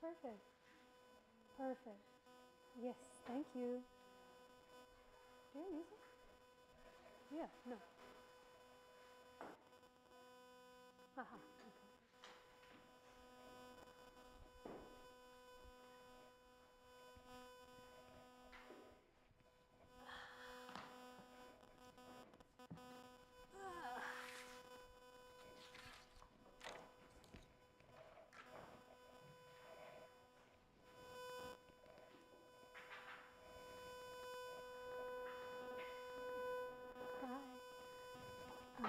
perfect. Perfect. Yes, thank you. Do you have music? Yeah, no. Haha. Okay. Hi.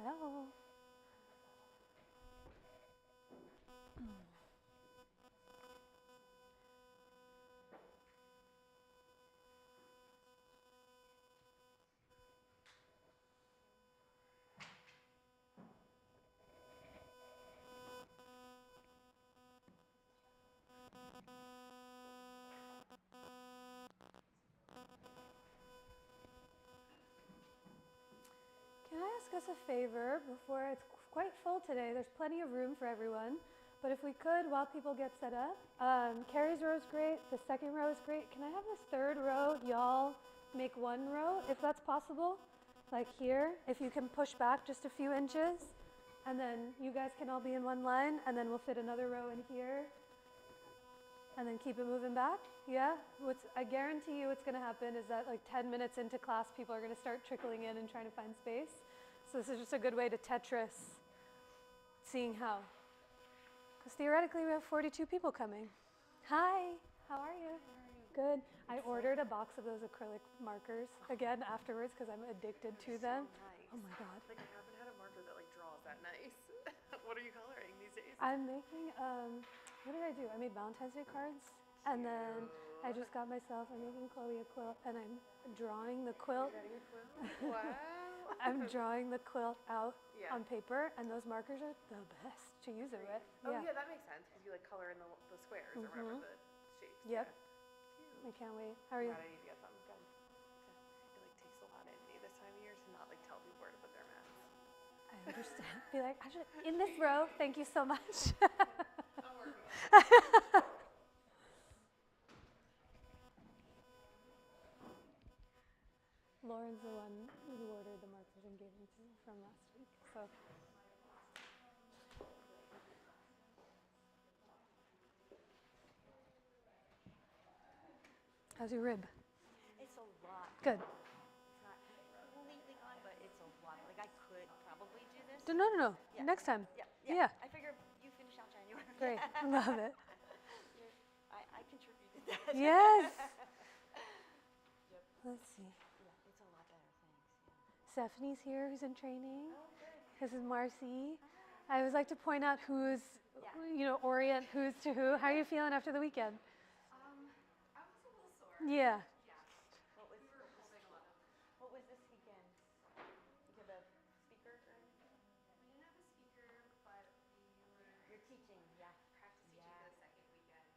Hello. Can I ask us a favor before it's quite full today? There's plenty of room for everyone. But if we could, while people get set up, Carrie's row is great. The second row is great. Can I have this third row, y'all make one row, if that's possible? Like here, if you can push back just a few inches. And then you guys can all be in one line, and then we'll fit another row in here. And then keep it moving back, yeah? I guarantee you what's gonna happen is that like 10 minutes into class, people are gonna start trickling in and trying to find space. So this is just a good way to Tetris, seeing how. Because theoretically we have 42 people coming. Hi, how are you? Good. I ordered a box of those acrylic markers again afterwards because I'm addicted to them. So nice. Oh my God. Like I haven't had a marker that like draws that nice. What are you coloring these days? I'm making, what did I do? I made Valentine's Day cards. And then I just got myself, I'm making Chloe a quilt and I'm drawing the quilt. You're getting a quilt? Wow. I'm drawing the quilt out Yeah. on paper and those markers are the best to use it with. Oh yeah, that makes sense because you like color in the squares or whatever the shapes. Yep. Yeah. I can't wait. How are you? God, I need to get some. God. It like takes a lot in me this time of year to not like tell people where to put their mats. I understand. Be like, actually, in this row, thank you so much. I'm working on it. Lauren's the one who ordered the markers and gave them to me from last week. So. How's your rib? It's a lot. Good. It's not completely gone, but it's a lot. Like I could probably do this. No. Yeah. Next time. Yeah. I figure you finish out January. Great. Love it. I contributed that. Yes. Yep. Let's see. Yeah, it's a lot better. Thanks. Yeah. Stephanie's here, who's in training. Oh, good. This is Marcy. I always like to point out who's, Yeah. orient who's to who. How are you feeling after the weekend? I was a little sore. Yeah. Yeah. What was this weekend? You have a speaker or anything? We didn't have a speaker, but we were You're teaching, yeah. practice teaching for the second weekend.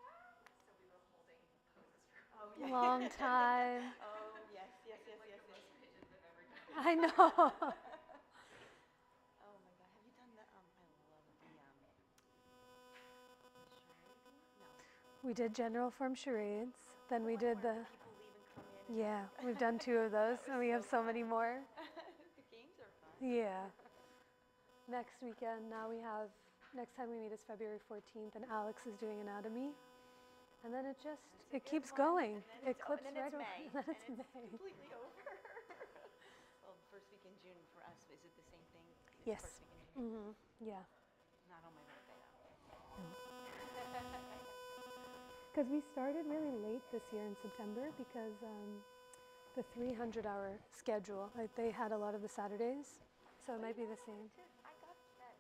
So we were holding poses for Oh yeah. Long time. Oh yes. like the most pigeons I've ever done. I know. Oh my God. Have you done the I love the charade? No. We did general form charades. Then we did the, People leave and come in. yeah, we've done 2 of those and we have so many more. The games are fun. Yeah. Next weekend, next time we meet is February 14th and Alex is doing anatomy. And then it keeps going. It clips right over. May. And then it's and May. It's completely over. Well, first week in June for us, is it the same thing? Yes. First week in June? Yeah. Not on my birthday though. Because we started really late this year in September because the 300-hour schedule, like they had a lot of the Saturdays. So it might be the same. I got that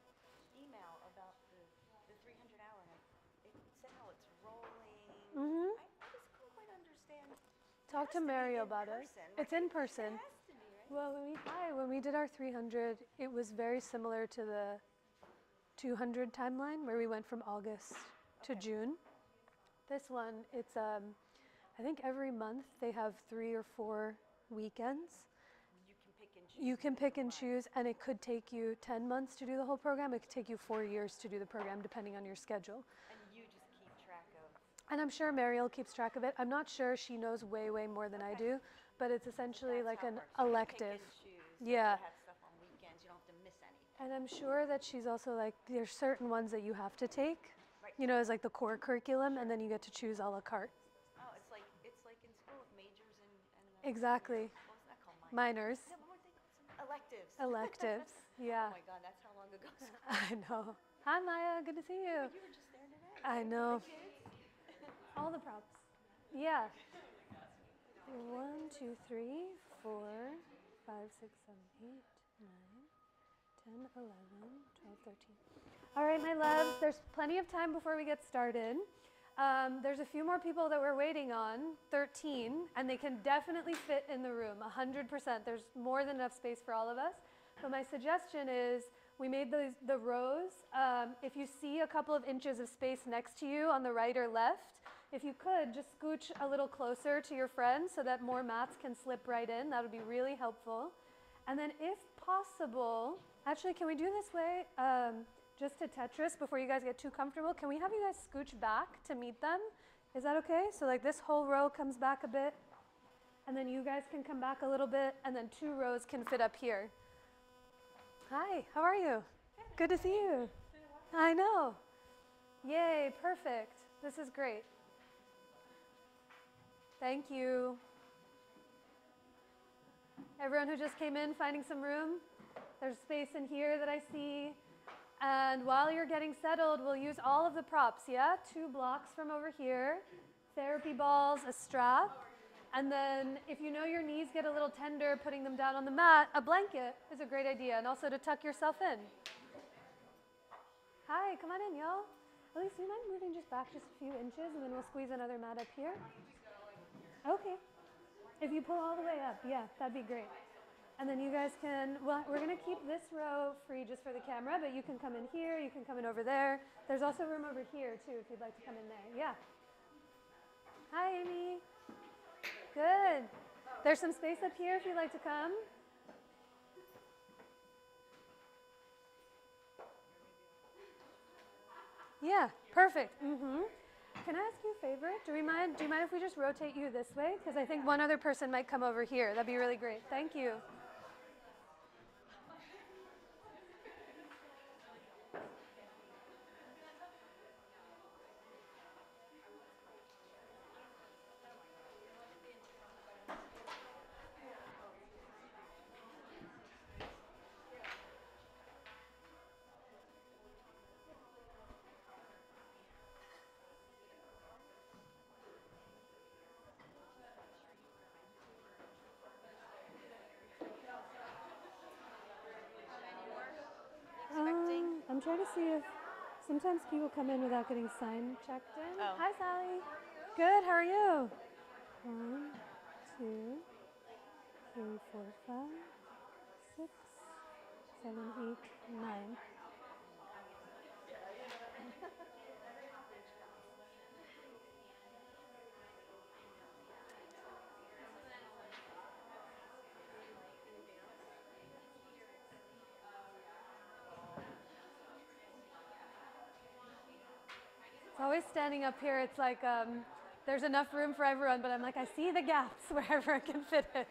email about the 300 hour and it said how Mm-hmm. I just couldn't quite understand. Talk to Mario about it. It's in person. It has to be, right? Well, when we did our 300, it was very similar to the 200 timeline where we went from August to June. This one, it's I think every month they have 3 or 4 weekends. You can pick and choose. You can pick and choose, and it could take you 10 months to do the whole program. It could take you 4 years to do the program, depending on your schedule. And you just keep track of. And I'm sure Mariel keeps track of it. I'm not sure she knows way, way more than I do, but it's essentially That's like how it an works. You can elective. Pick and choose. Yeah. They have stuff on weekends. You don't have to miss anything. And I'm sure that she's also like, there's certain ones that you have to take, Right. you know, as like the core curriculum, and then you get to choose a la carte. Oh, it's like in school with majors and Exactly. what was that called? Minors, Yeah, one more thing. Some electives. electives. Yeah, Oh my God, that's how long ago. I know. Hi, Maya. Good to see you. You were just there today. I know. The kids. All the props. Yeah. 1, 2, 3, 4, 5, 6, 7, 8, 9, 10, 11, 12, 13. All right, my loves, there's plenty of time before we get started. There's a few more people that we're waiting on, 13, and they can definitely fit in the room, 100%. There's more than enough space for all of us. But my suggestion is we made the rows. If you see a couple of inches of space next to you on the right or left, if you could, just scooch a little closer to your friends so that more mats can slip right in. That would be really helpful. And then if possible, actually, can we do this way? Just to Tetris, before you guys get too comfortable, can we have you guys scooch back to meet them? Is that okay? So like this whole row comes back a bit, and then you guys can come back a little bit, and then 2 rows can fit up here. Hi, how are you? Good to see you. I know. Yay, perfect. This is great. Thank you. Everyone who just came in, finding some room? There's space in here that I see. And while you're getting settled, we'll use all of the props, yeah? 2 blocks from over here, therapy balls, a strap, and then if you know your knees get a little tender, putting them down on the mat, a blanket is a great idea, and also to tuck yourself in. Hi, come on in, y'all. Elise, do you mind moving just back just a few inches, and then we'll squeeze another mat up here? Okay. If you pull all the way up, yeah, that'd be great. And then you guys can, well, we're going to keep this row free just for the camera, but you can come in here, you can come in over there. There's also room over here, too, if you'd like to come in there. Yeah. Hi, Amy. Good. There's some space up here if you'd like to come. Yeah, perfect. Mm-hmm. Can I ask you a favor? Do you mind if we just rotate you this way? Because I think one other person might come over here. That'd be really great. Thank you. I'm trying to see if sometimes people come in without getting sign checked in. Oh. Hi, Sally. Good. How are you? 1, 2, 3, 4, 5, 6, 7, 8, 9. It's always standing up here. It's like there's enough room for everyone, but I'm like, I see the gaps wherever I can fit in.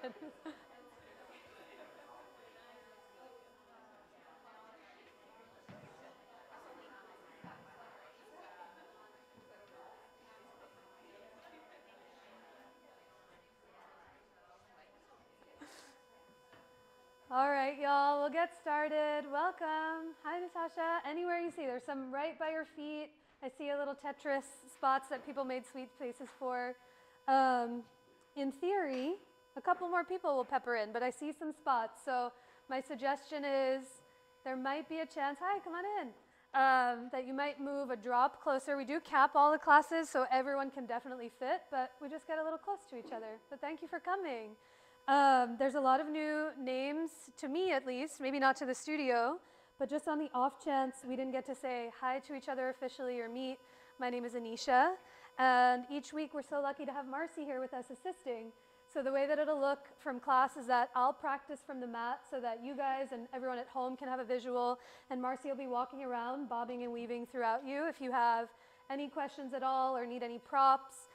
All right, y'all, we'll get started. Welcome. Hi, Natasha. Anywhere you see, there's some right by your feet. I see a little Tetris spots that people made sweet spaces for. In theory, a couple more people will pepper in, but I see some spots. So my suggestion is there might be a chance. Hi, come on in. that you might move a drop closer. We do cap all the classes so everyone can definitely fit, but we just get a little close to each other. But thank you for coming. There's a lot of new names, to me at least, maybe not to the studio, but just on the off chance we didn't get to say hi to each other officially or meet, my name is Anisha, and each week we're so lucky to have Marcy here with us assisting. So the way that it'll look from class is that I'll practice from the mat so that you guys and everyone at home can have a visual, and Marcy will be walking around, bobbing and weaving throughout you. If you have any questions at all or need any props,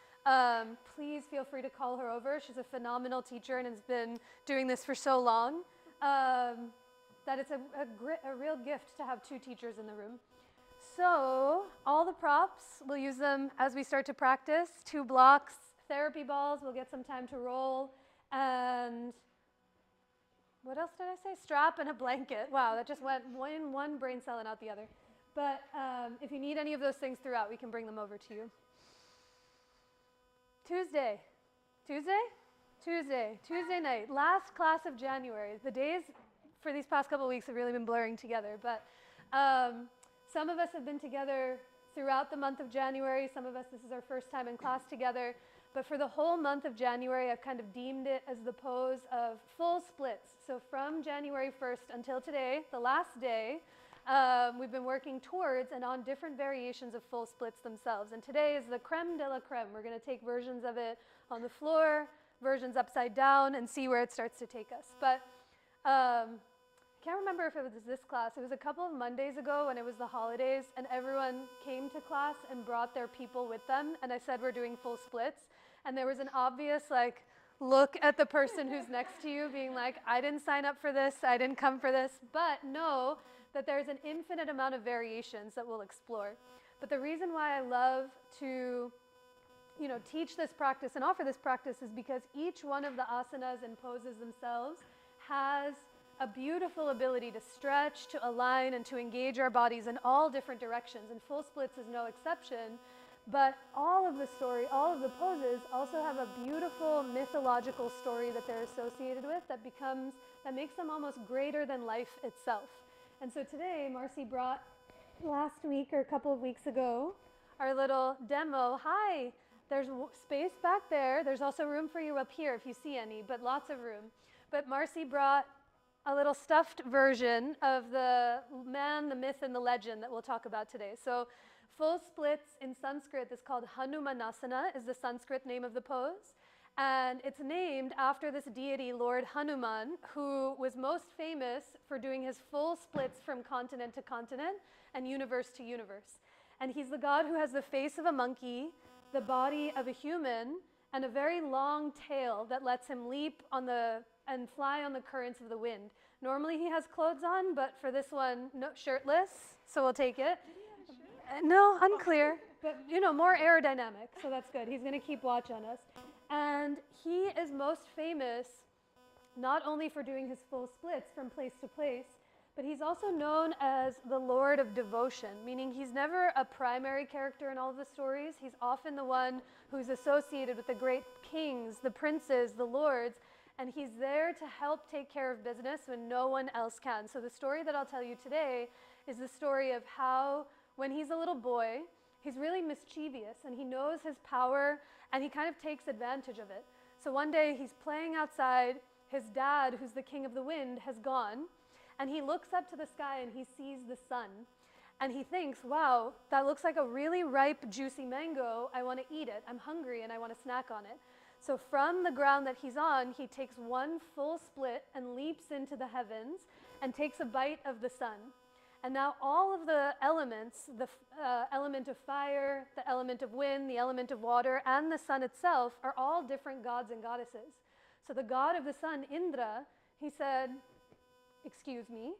please feel free to call her over. She's a phenomenal teacher and has been doing this for so long that it's a real gift to have two teachers in the room. So all the props, we'll use them as we start to practice. 2 blocks, therapy balls, we'll get some time to roll, and what else did I say? Strap and a blanket. Wow, that just went in one brain cell and out the other. But if you need any of those things throughout, we can bring them over to you. Tuesday night, last class of January. The days for these past couple of weeks have really been blurring together, but some of us have been together throughout the month of January. Some of us, this is our first time in class together. But for the whole month of January, I've kind of deemed it as the pose of full splits. So from January 1st until today, the last day, we've been working towards and on different variations of full splits themselves. And today is the creme de la creme. We're going to take versions of it on the floor, versions upside down, and see where it starts to take us. But I can't remember if it was this class. It was a couple of Mondays ago when it was the holidays, and everyone came to class and brought their people with them, and I said we're doing full splits. And there was an obvious look at the person who's next to you being like, I didn't sign up for this, I didn't come for this, but know that there's an infinite amount of variations that we'll explore. But the reason why I love to teach this practice and offer this practice is because each one of the asanas and poses themselves has a beautiful ability to stretch, to align, and to engage our bodies in all different directions, and full splits is no exception. But all of the poses also have a beautiful mythological story that they're associated with that makes them almost greater than life itself. And so today, Marcy brought last week or a couple of weeks ago our little demo. Hi, there's space back there. There's also room for you up here if you see any, but lots of room. But Marcy brought a little stuffed version of the man, the myth, and the legend that we'll talk about today. So full splits in Sanskrit is called Hanumanasana, is the Sanskrit name of the pose. And it's named after this deity, Lord Hanuman, who was most famous for doing his full splits from continent to continent and universe to universe. And he's the god who has the face of a monkey, the body of a human, and a very long tail that lets him leap and fly on the currents of the wind. Normally he has clothes on, but for this one, no, shirtless, so we'll take it. No, unclear, but more aerodynamic, so that's good. He's going to keep watch on us. And he is most famous not only for doing his full splits from place to place, but he's also known as the Lord of Devotion, meaning he's never a primary character in all of the stories. He's often the one who's associated with the great kings, the princes, the lords, and he's there to help take care of business when no one else can. So the story that I'll tell you today is the story of how, when he's a little boy, he's really mischievous and he knows his power and he kind of takes advantage of it. So one day he's playing outside, his dad, who's the king of the wind, has gone, and he looks up to the sky and he sees the sun. And he thinks, wow, that looks like a really ripe, juicy mango. I want to eat it. I'm hungry and I want to snack on it. So from the ground that he's on, he takes one full split and leaps into the heavens and takes a bite of the sun. And now all of the elements, the element of fire, the element of wind, the element of water, and the sun itself are all different gods and goddesses. So the god of the sun, Indra, he said, excuse me,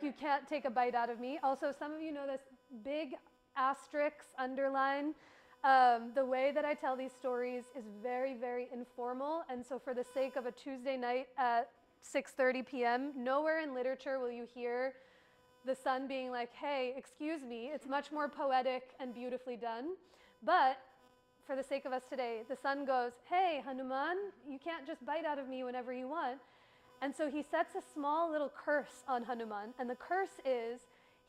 you can't take a bite out of me. Also, some of you know this big asterisk underline. The way that I tell these stories is very, very informal. And so for the sake of a Tuesday night at 6:30 p.m., nowhere in literature will you hear the sun being like, hey, excuse me. It's much more poetic and beautifully done. But for the sake of us today, the sun goes, hey, Hanuman, you can't just bite out of me whenever you want. And so he sets a small little curse on Hanuman. And the curse is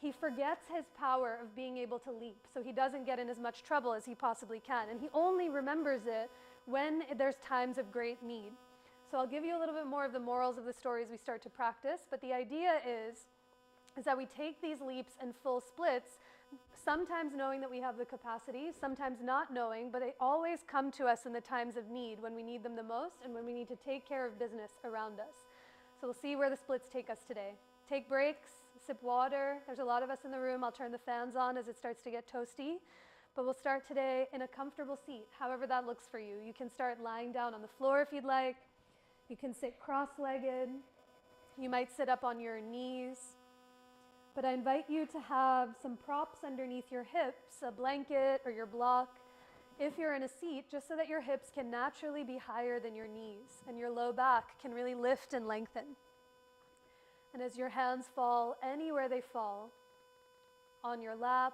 he forgets his power of being able to leap, so he doesn't get in as much trouble as he possibly can. And he only remembers it when there's times of great need. So I'll give you a little bit more of the morals of the story as we start to practice, but the idea is that we take these leaps and full splits, sometimes knowing that we have the capacity, sometimes not knowing, but they always come to us in the times of need, when we need them the most and when we need to take care of business around us. So we'll see where the splits take us today. Take breaks, sip water. There's a lot of us in the room. I'll turn the fans on as it starts to get toasty. But we'll start today in a comfortable seat, however that looks for you. You can start lying down on the floor if you'd like. You can sit cross-legged. You might sit up on your knees. But I invite you to have some props underneath your hips, a blanket or your block, if you're in a seat, just so that your hips can naturally be higher than your knees and your low back can really lift and lengthen. And as your hands fall anywhere they fall, on your lap,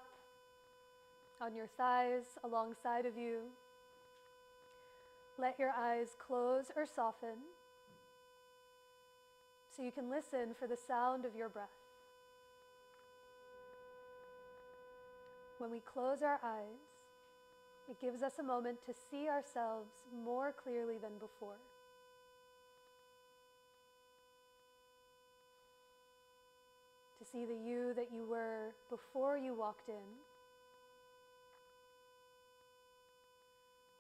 on your thighs, alongside of you, let your eyes close or soften so you can listen for the sound of your breath. When we close our eyes, it gives us a moment to see ourselves more clearly than before. To see the you that you were before you walked in,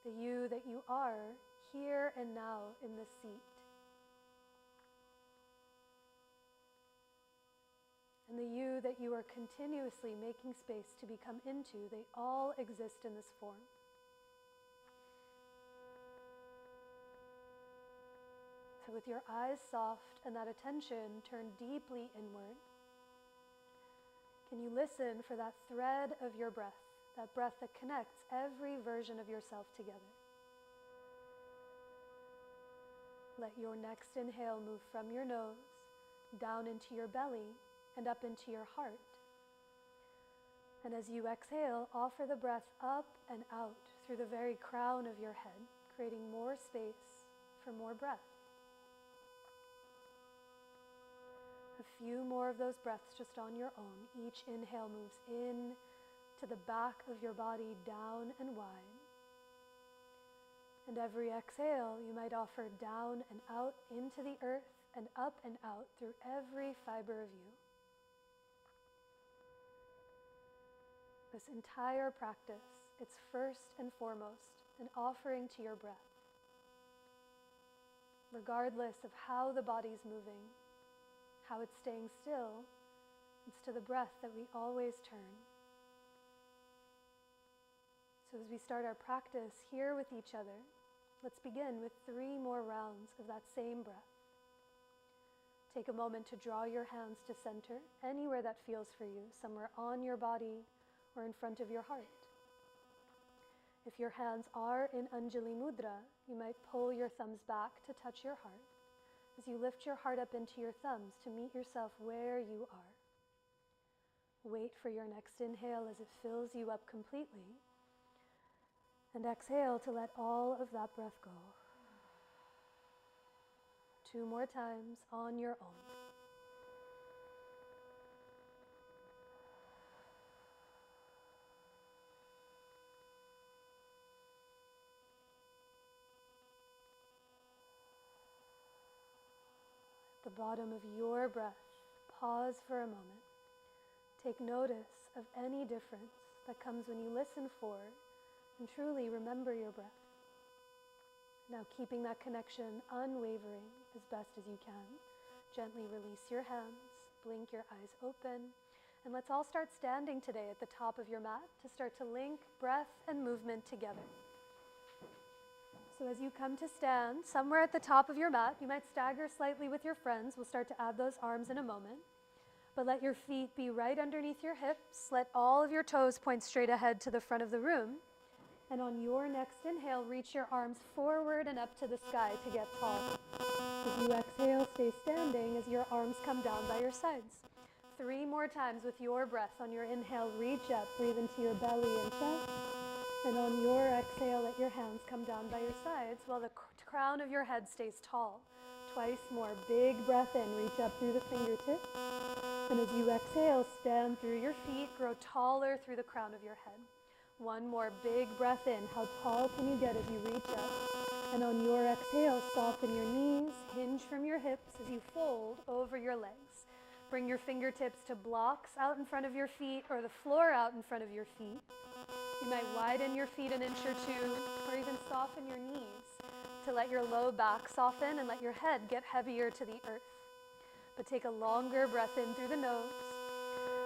the you that you are here and now in this seat. And the you that you are continuously making space to become into, they all exist in this form. So with your eyes soft and that attention turned deeply inward, can you listen for that thread of your breath, that breath that connects every version of yourself together? Let your next inhale move from your nose, down into your belly, and up into your heart. And as you exhale, offer the breath up and out through the very crown of your head, creating more space for more breath. A few more of those breaths just on your own. Each inhale moves in to the back of your body, down and wide. And every exhale, you might offer down and out into the earth and up and out through every fiber of you. This entire practice, it's first and foremost an offering to your breath. Regardless of how the body's moving, how it's staying still, it's to the breath that we always turn. So as we start our practice here with each other, let's begin with 3 more rounds of that same breath. Take a moment to draw your hands to center, anywhere that feels for you, somewhere on your body or in front of your heart. If your hands are in Anjali Mudra, you might pull your thumbs back to touch your heart as you lift your heart up into your thumbs to meet yourself where you are. Wait for your next inhale as it fills you up completely, and exhale to let all of that breath go. 2 more times on your own. At the bottom of your breath, pause for a moment. Take notice of any difference that comes when you listen for and truly remember your breath. Now, keeping that connection unwavering as best as you can, gently release your hands, blink your eyes open, and let's all start standing today at the top of your mat to start to link breath and movement together. So as you come to stand, somewhere at the top of your mat, you might stagger slightly with your friends. We'll start to add those arms in a moment. But let your feet be right underneath your hips. Let all of your toes point straight ahead to the front of the room. And on your next inhale, reach your arms forward and up to the sky to get tall. As you exhale, stay standing as your arms come down by your sides. 3 more times with your breath. On your inhale, reach up, breathe into your belly and chest. And on your exhale, let your hands come down by your sides while the crown of your head stays tall. twice more. Big breath in, reach up through the fingertips. And as you exhale, stand through your feet, grow taller through the crown of your head. One more big breath in. How tall can you get as you reach up? And on your exhale, soften your knees, hinge from your hips as you fold over your legs. Bring your fingertips to blocks out in front of your feet or the floor out in front of your feet. You might widen your feet an inch or two, or even soften your knees to let your low back soften and let your head get heavier to the earth. But take a longer breath in through the nose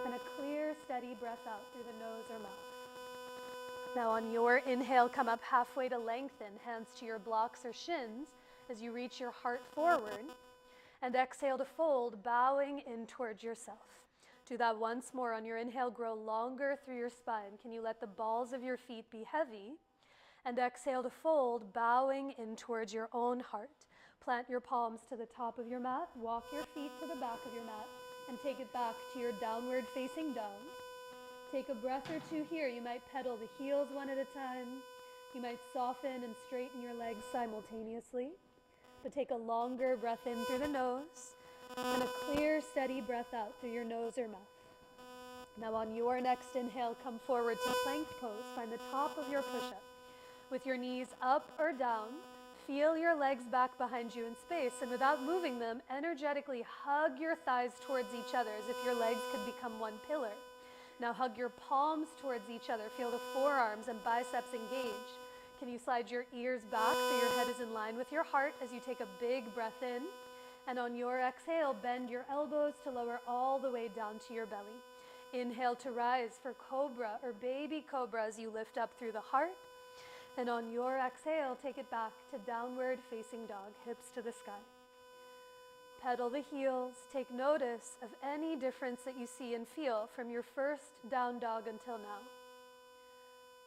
and a clear, steady breath out through the nose or mouth. Now on your inhale, come up halfway to lengthen, hands to your blocks or shins as you reach your heart forward. And exhale to fold, bowing in towards yourself. Do that once more. On your inhale, grow longer through your spine. Can you let the balls of your feet be heavy? And exhale to fold, bowing in towards your own heart. Plant your palms to the top of your mat, walk your feet to the back of your mat, and take it back to your downward facing dog. Take a breath or two here. You might pedal the heels one at a time. You might soften and straighten your legs simultaneously. But take a longer breath in through the nose and a clear, steady breath out through your nose or mouth. Now on your next inhale, come forward to plank pose. Find the top of your push-up. With your knees up or down, feel your legs back behind you in space, and without moving them, energetically hug your thighs towards each other as if your legs could become one pillar. Now hug your palms towards each other. Feel the forearms and biceps engage. Can you slide your ears back so your head is in line with your heart as you take a big breath in? And on your exhale, bend your elbows to lower all the way down to your belly. Inhale to rise for cobra or baby cobra as you lift up through the heart. And on your exhale, take it back to downward facing dog, hips to the sky. Pedal the heels. Take notice of any difference that you see and feel from your first down dog until now.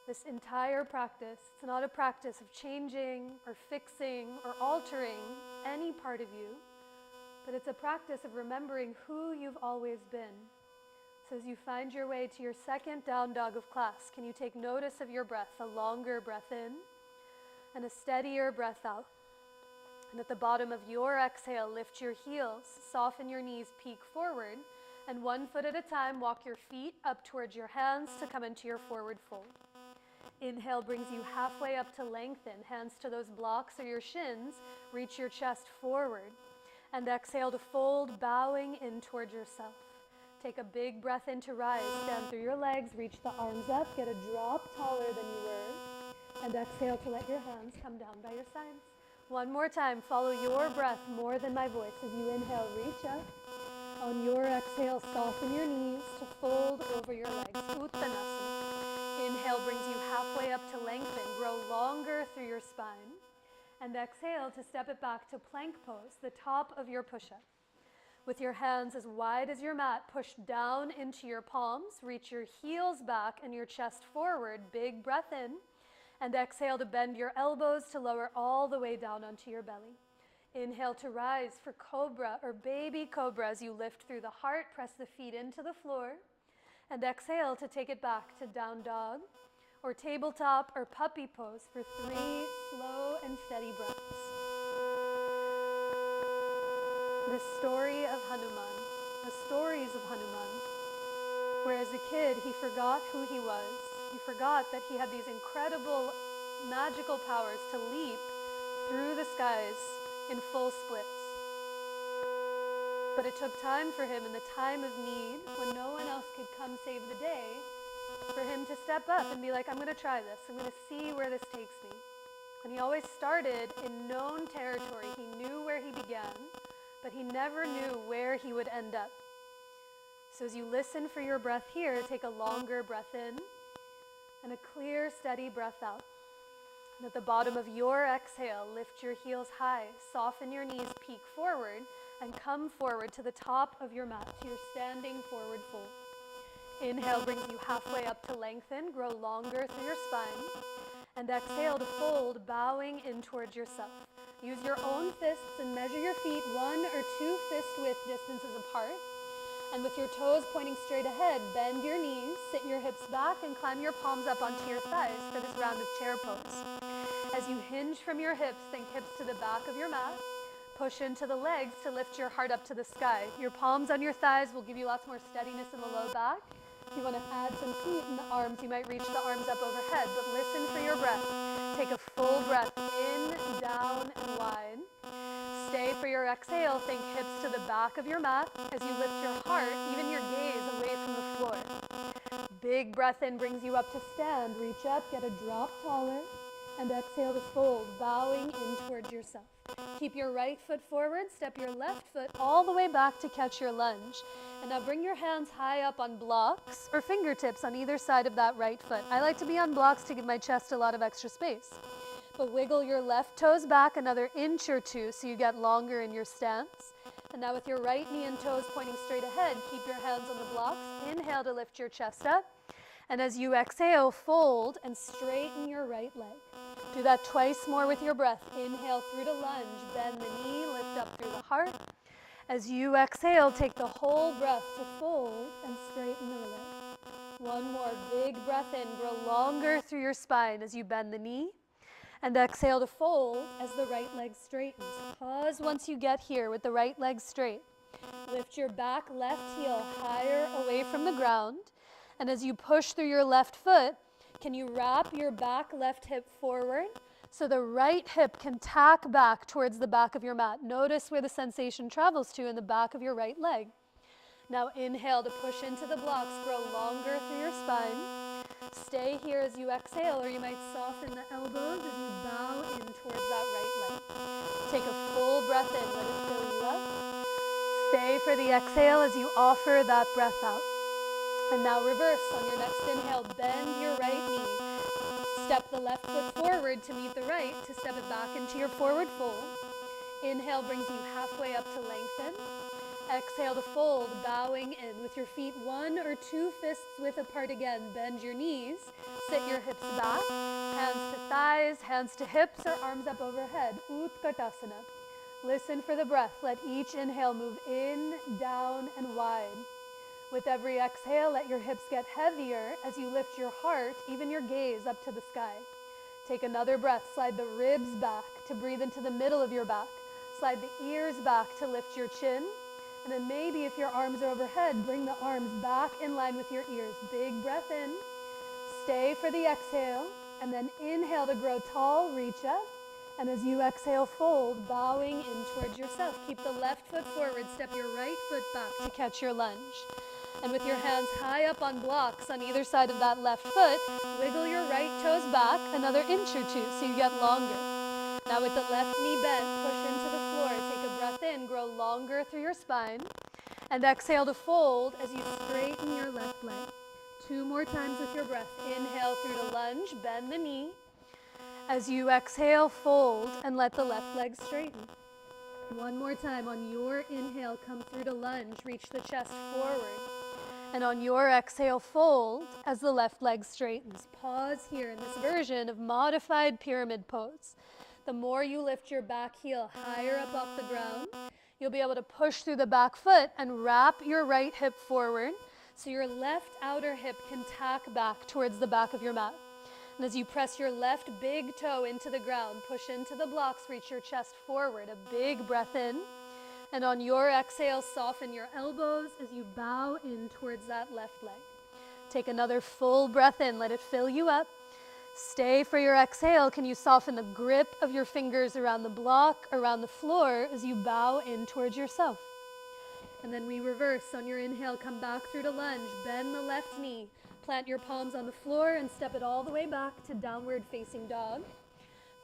This entire practice, it's not a practice of changing or fixing or altering any part of you, but it's a practice of remembering who you've always been. So as you find your way to your second down dog of class, can you take notice of your breath, a longer breath in and a steadier breath out. And at the bottom of your exhale, lift your heels, soften your knees, peek forward, and 1 foot at a time, walk your feet up towards your hands to come into your forward fold. Inhale brings you halfway up to lengthen, hands to those blocks or your shins, reach your chest forward. And exhale to fold, bowing in towards yourself. Take a big breath in to rise, stand through your legs, reach the arms up, get a drop taller than you were. And exhale to let your hands come down by your sides. One more time, follow your breath more than my voice. As you inhale, reach up. On your exhale, soften your knees to fold over your legs, Uttanasana. Inhale brings you halfway up to lengthen, grow longer through your spine. And exhale to step it back to plank pose, the top of your push-up. With your hands as wide as your mat, push down into your palms, reach your heels back and your chest forward, big breath in. And exhale to bend your elbows to lower all the way down onto your belly. Inhale to rise for cobra or baby cobra as you lift through the heart, press the feet into the floor. And exhale to take it back to down dog or tabletop or puppy pose for 3 slow and steady breaths. The story of Hanuman, the stories of Hanuman, where as a kid he forgot who he was. He forgot that he had these incredible magical powers to leap through the skies in full splits. But it took time for him in the time of need, when no one else could come save the day, for him to step up and be like, I'm going to try this. I'm going to see where this takes me. And he always started in known territory. He knew where he began, but he never knew where he would end up. So as you listen for your breath here, take a longer breath in and a clear, steady breath out. And at the bottom of your exhale, lift your heels high, soften your knees, peek forward, and come forward to the top of your mat, to your standing forward fold. Inhale brings you halfway up to lengthen, grow longer through your spine. And exhale to fold, bowing in towards yourself. Use your own fists and measure your feet 1 or 2 fist width distances apart. And with your toes pointing straight ahead, bend your knees, sit your hips back, and climb your palms up onto your thighs for this round of chair pose. As you hinge from your hips, think hips to the back of your mat. Push into the legs to lift your heart up to the sky. Your palms on your thighs will give you lots more steadiness in the low back. If you want to add some heat in the arms, you might reach the arms up overhead, but listen for your breath. Take a full breath in, down, and wide. Stay for your exhale. Think hips to the back of your mat as you lift your heart, even your gaze away from the floor. Big breath in brings you up to stand. Reach up, get a drop taller, and exhale to fold, bowing in towards yourself. Keep your right foot forward, step your left foot all the way back to catch your lunge. And now bring your hands high up on blocks or fingertips on either side of that right foot. I like to be on blocks to give my chest a lot of extra space. But wiggle your left toes back another inch or two so you get longer in your stance. And now with your right knee and toes pointing straight ahead, keep your hands on the blocks. Inhale to lift your chest up. And as you exhale, fold and straighten your right leg. Do that twice more with your breath. Inhale through to lunge, bend the knee, lift up through the heart. As you exhale, take the whole breath to fold and straighten the leg. One more big breath in, grow longer through your spine as you bend the knee. And exhale to fold as the right leg straightens. Pause once you get here with the right leg straight. Lift your back left heel higher away from the ground. And as you push through your left foot, can you wrap your back left hip forward so the right hip can tack back towards the back of your mat? Notice where the sensation travels to in the back of your right leg. Now inhale to push into the blocks, grow longer through your spine. Stay here as you exhale, or you might soften the elbows as you bow in towards that right leg. Take a full breath in, let it fill you up. Stay for the exhale as you offer that breath out. And now reverse. On your next inhale, bend your right knee. Step the left foot forward to meet the right, to step it back into your forward fold. Inhale brings you halfway up to lengthen. Exhale to fold, bowing in with your feet 1 or 2 fists width apart again. Bend your knees, sit your hips back, hands to thighs, hands to hips, or arms up overhead. Utkatasana. Listen for the breath. Let each inhale move in, down, and wide. With every exhale, let your hips get heavier as you lift your heart, even your gaze, up to the sky. Take another breath. Slide the ribs back to breathe into the middle of your back. Slide the ears back to lift your chin. And then maybe if your arms are overhead, bring the arms back in line with your ears. Big breath in. Stay for the exhale. And then inhale to grow tall, reach up. And as you exhale, fold, bowing in towards yourself. Keep the left foot forward. Step your right foot back to catch your lunge. And with your hands high up on blocks on either side of that left foot, wiggle your right toes back another inch or two so you get longer. Now with the left knee bent, push into the floor. Take a breath in, grow longer through your spine. And exhale to fold as you straighten your left leg. 2 more times with your breath. Inhale through to lunge, bend the knee. As you exhale, fold and let the left leg straighten. 1 more time. On your inhale, come through to lunge, reach the chest forward. And on your exhale, fold as the left leg straightens. Pause here in this version of modified pyramid pose. The more you lift your back heel higher up off the ground, you'll be able to push through the back foot and wrap your right hip forward so your left outer hip can tack back towards the back of your mat. And as you press your left big toe into the ground, push into the blocks, reach your chest forward. A big breath in. And on your exhale, soften your elbows as you bow in towards that left leg. Take another full breath in. Let it fill you up. Stay for your exhale. Can you soften the grip of your fingers around the block, around the floor as you bow in towards yourself? And then we reverse. On your inhale, come back through to lunge. Bend the left knee. Plant your palms on the floor and step it all the way back to downward facing dog.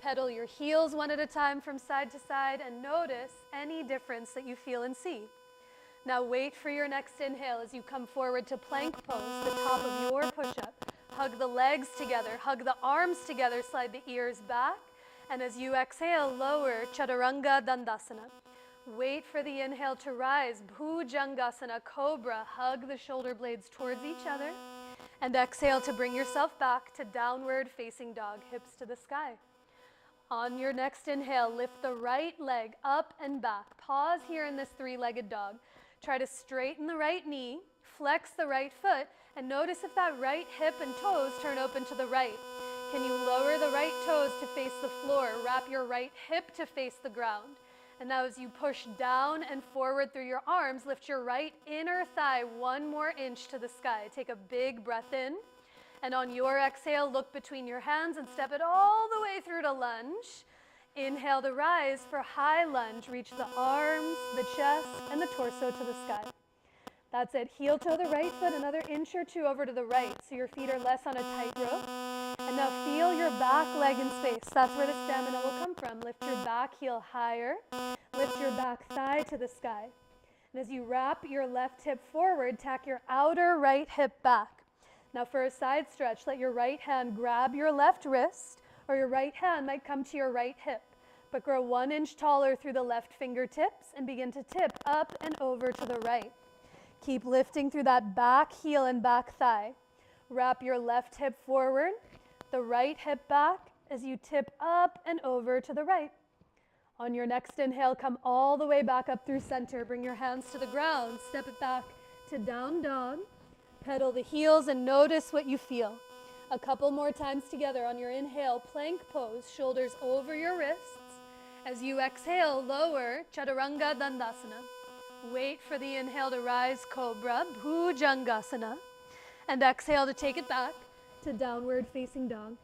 Pedal your heels 1 at a time from side to side and notice any difference that you feel and see. Now wait for your next inhale as you come forward to plank pose, the top of your push-up. Hug the legs together, hug the arms together, slide the ears back. And as you exhale, lower Chaturanga Dandasana. Wait for the inhale to rise, Bhujangasana, Cobra. Hug the shoulder blades towards each other. And exhale to bring yourself back to downward facing dog, hips to the sky. On your next inhale, lift the right leg up and back. Pause here in this 3-legged dog. Try to straighten the right knee, flex the right foot, and notice if that right hip and toes turn open to the right. Can you lower the right toes to face the floor? Wrap your right hip to face the ground. And now as you push down and forward through your arms, lift your right inner thigh 1 more inch to the sky. Take a big breath in. And on your exhale, look between your hands and step it all the way through to lunge. Inhale to rise for high lunge. Reach the arms, the chest, and the torso to the sky. That's it. Heel toe the right foot another inch or 2 over to the right so your feet are less on a tightrope. And now feel your back leg in space. That's where the stamina will come from. Lift your back heel higher. Lift your back thigh to the sky. And as you wrap your left hip forward, tack your outer right hip back. Now for a side stretch, let your right hand grab your left wrist, or your right hand might come to your right hip, but grow 1 inch taller through the left fingertips and begin to tip up and over to the right. Keep lifting through that back heel and back thigh. Wrap your left hip forward, the right hip back as you tip up and over to the right. On your next inhale, come all the way back up through center. Bring your hands to the ground. Step it back to down dog. Pedal the heels and notice what you feel. A couple more times together on your inhale, plank pose, shoulders over your wrists. As you exhale, lower, Chaturanga Dandasana. Wait for the inhale to rise, Cobra, Bhujangasana. And exhale to take it back to downward facing dog.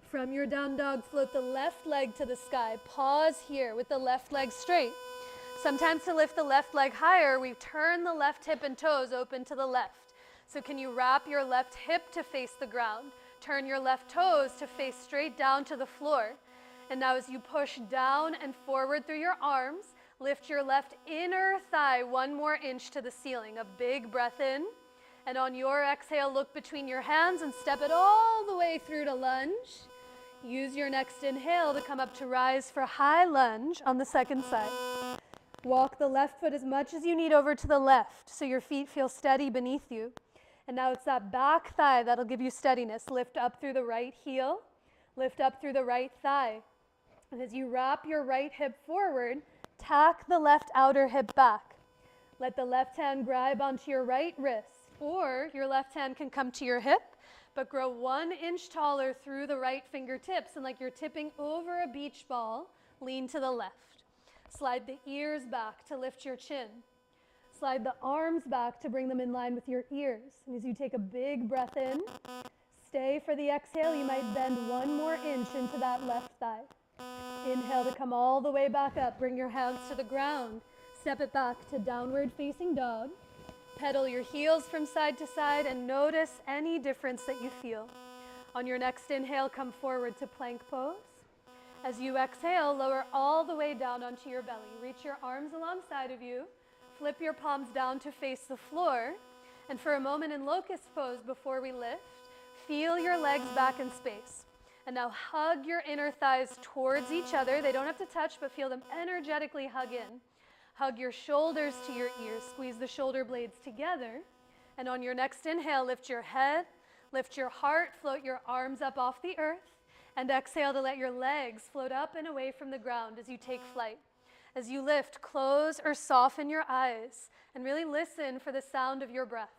From your down dog, float the left leg to the sky. Pause here with the left leg straight. Sometimes to lift the left leg higher, we turn the left hip and toes open to the left. So can you wrap your left hip to face the ground? Turn your left toes to face straight down to the floor. And now as you push down and forward through your arms, lift your left inner thigh 1 more inch to the ceiling. A big breath in. And on your exhale, look between your hands and step it all the way through to lunge. Use your next inhale to come up to rise for high lunge on the second side. Walk the left foot as much as you need over to the left so your feet feel steady beneath you. And now it's that back thigh that'll give you steadiness. Lift up through the right heel. Lift up through the right thigh. And as you wrap your right hip forward, tack the left outer hip back. Let the left hand grab onto your right wrist, or your left hand can come to your hip, but grow 1 inch taller through the right fingertips, and like you're tipping over a beach ball, lean to the left. Slide the ears back to lift your chin. Slide the arms back to bring them in line with your ears. And as you take a big breath in, stay for the exhale. You might bend 1 more inch into that left thigh. Inhale to come all the way back up. Bring your hands to the ground. Step it back to downward facing dog. Pedal your heels from side to side and notice any difference that you feel. On your next inhale, come forward to plank pose. As you exhale, lower all the way down onto your belly. Reach your arms alongside of you. Flip your palms down to face the floor. And for a moment in locust pose before we lift, feel your legs back in space. And now hug your inner thighs towards each other. They don't have to touch, but feel them energetically hug in. Hug your shoulders to your ears. Squeeze the shoulder blades together. And on your next inhale, lift your head, lift your heart, float your arms up off the earth. And exhale to let your legs float up and away from the ground as you take flight. As you lift, close or soften your eyes and really listen for the sound of your breath.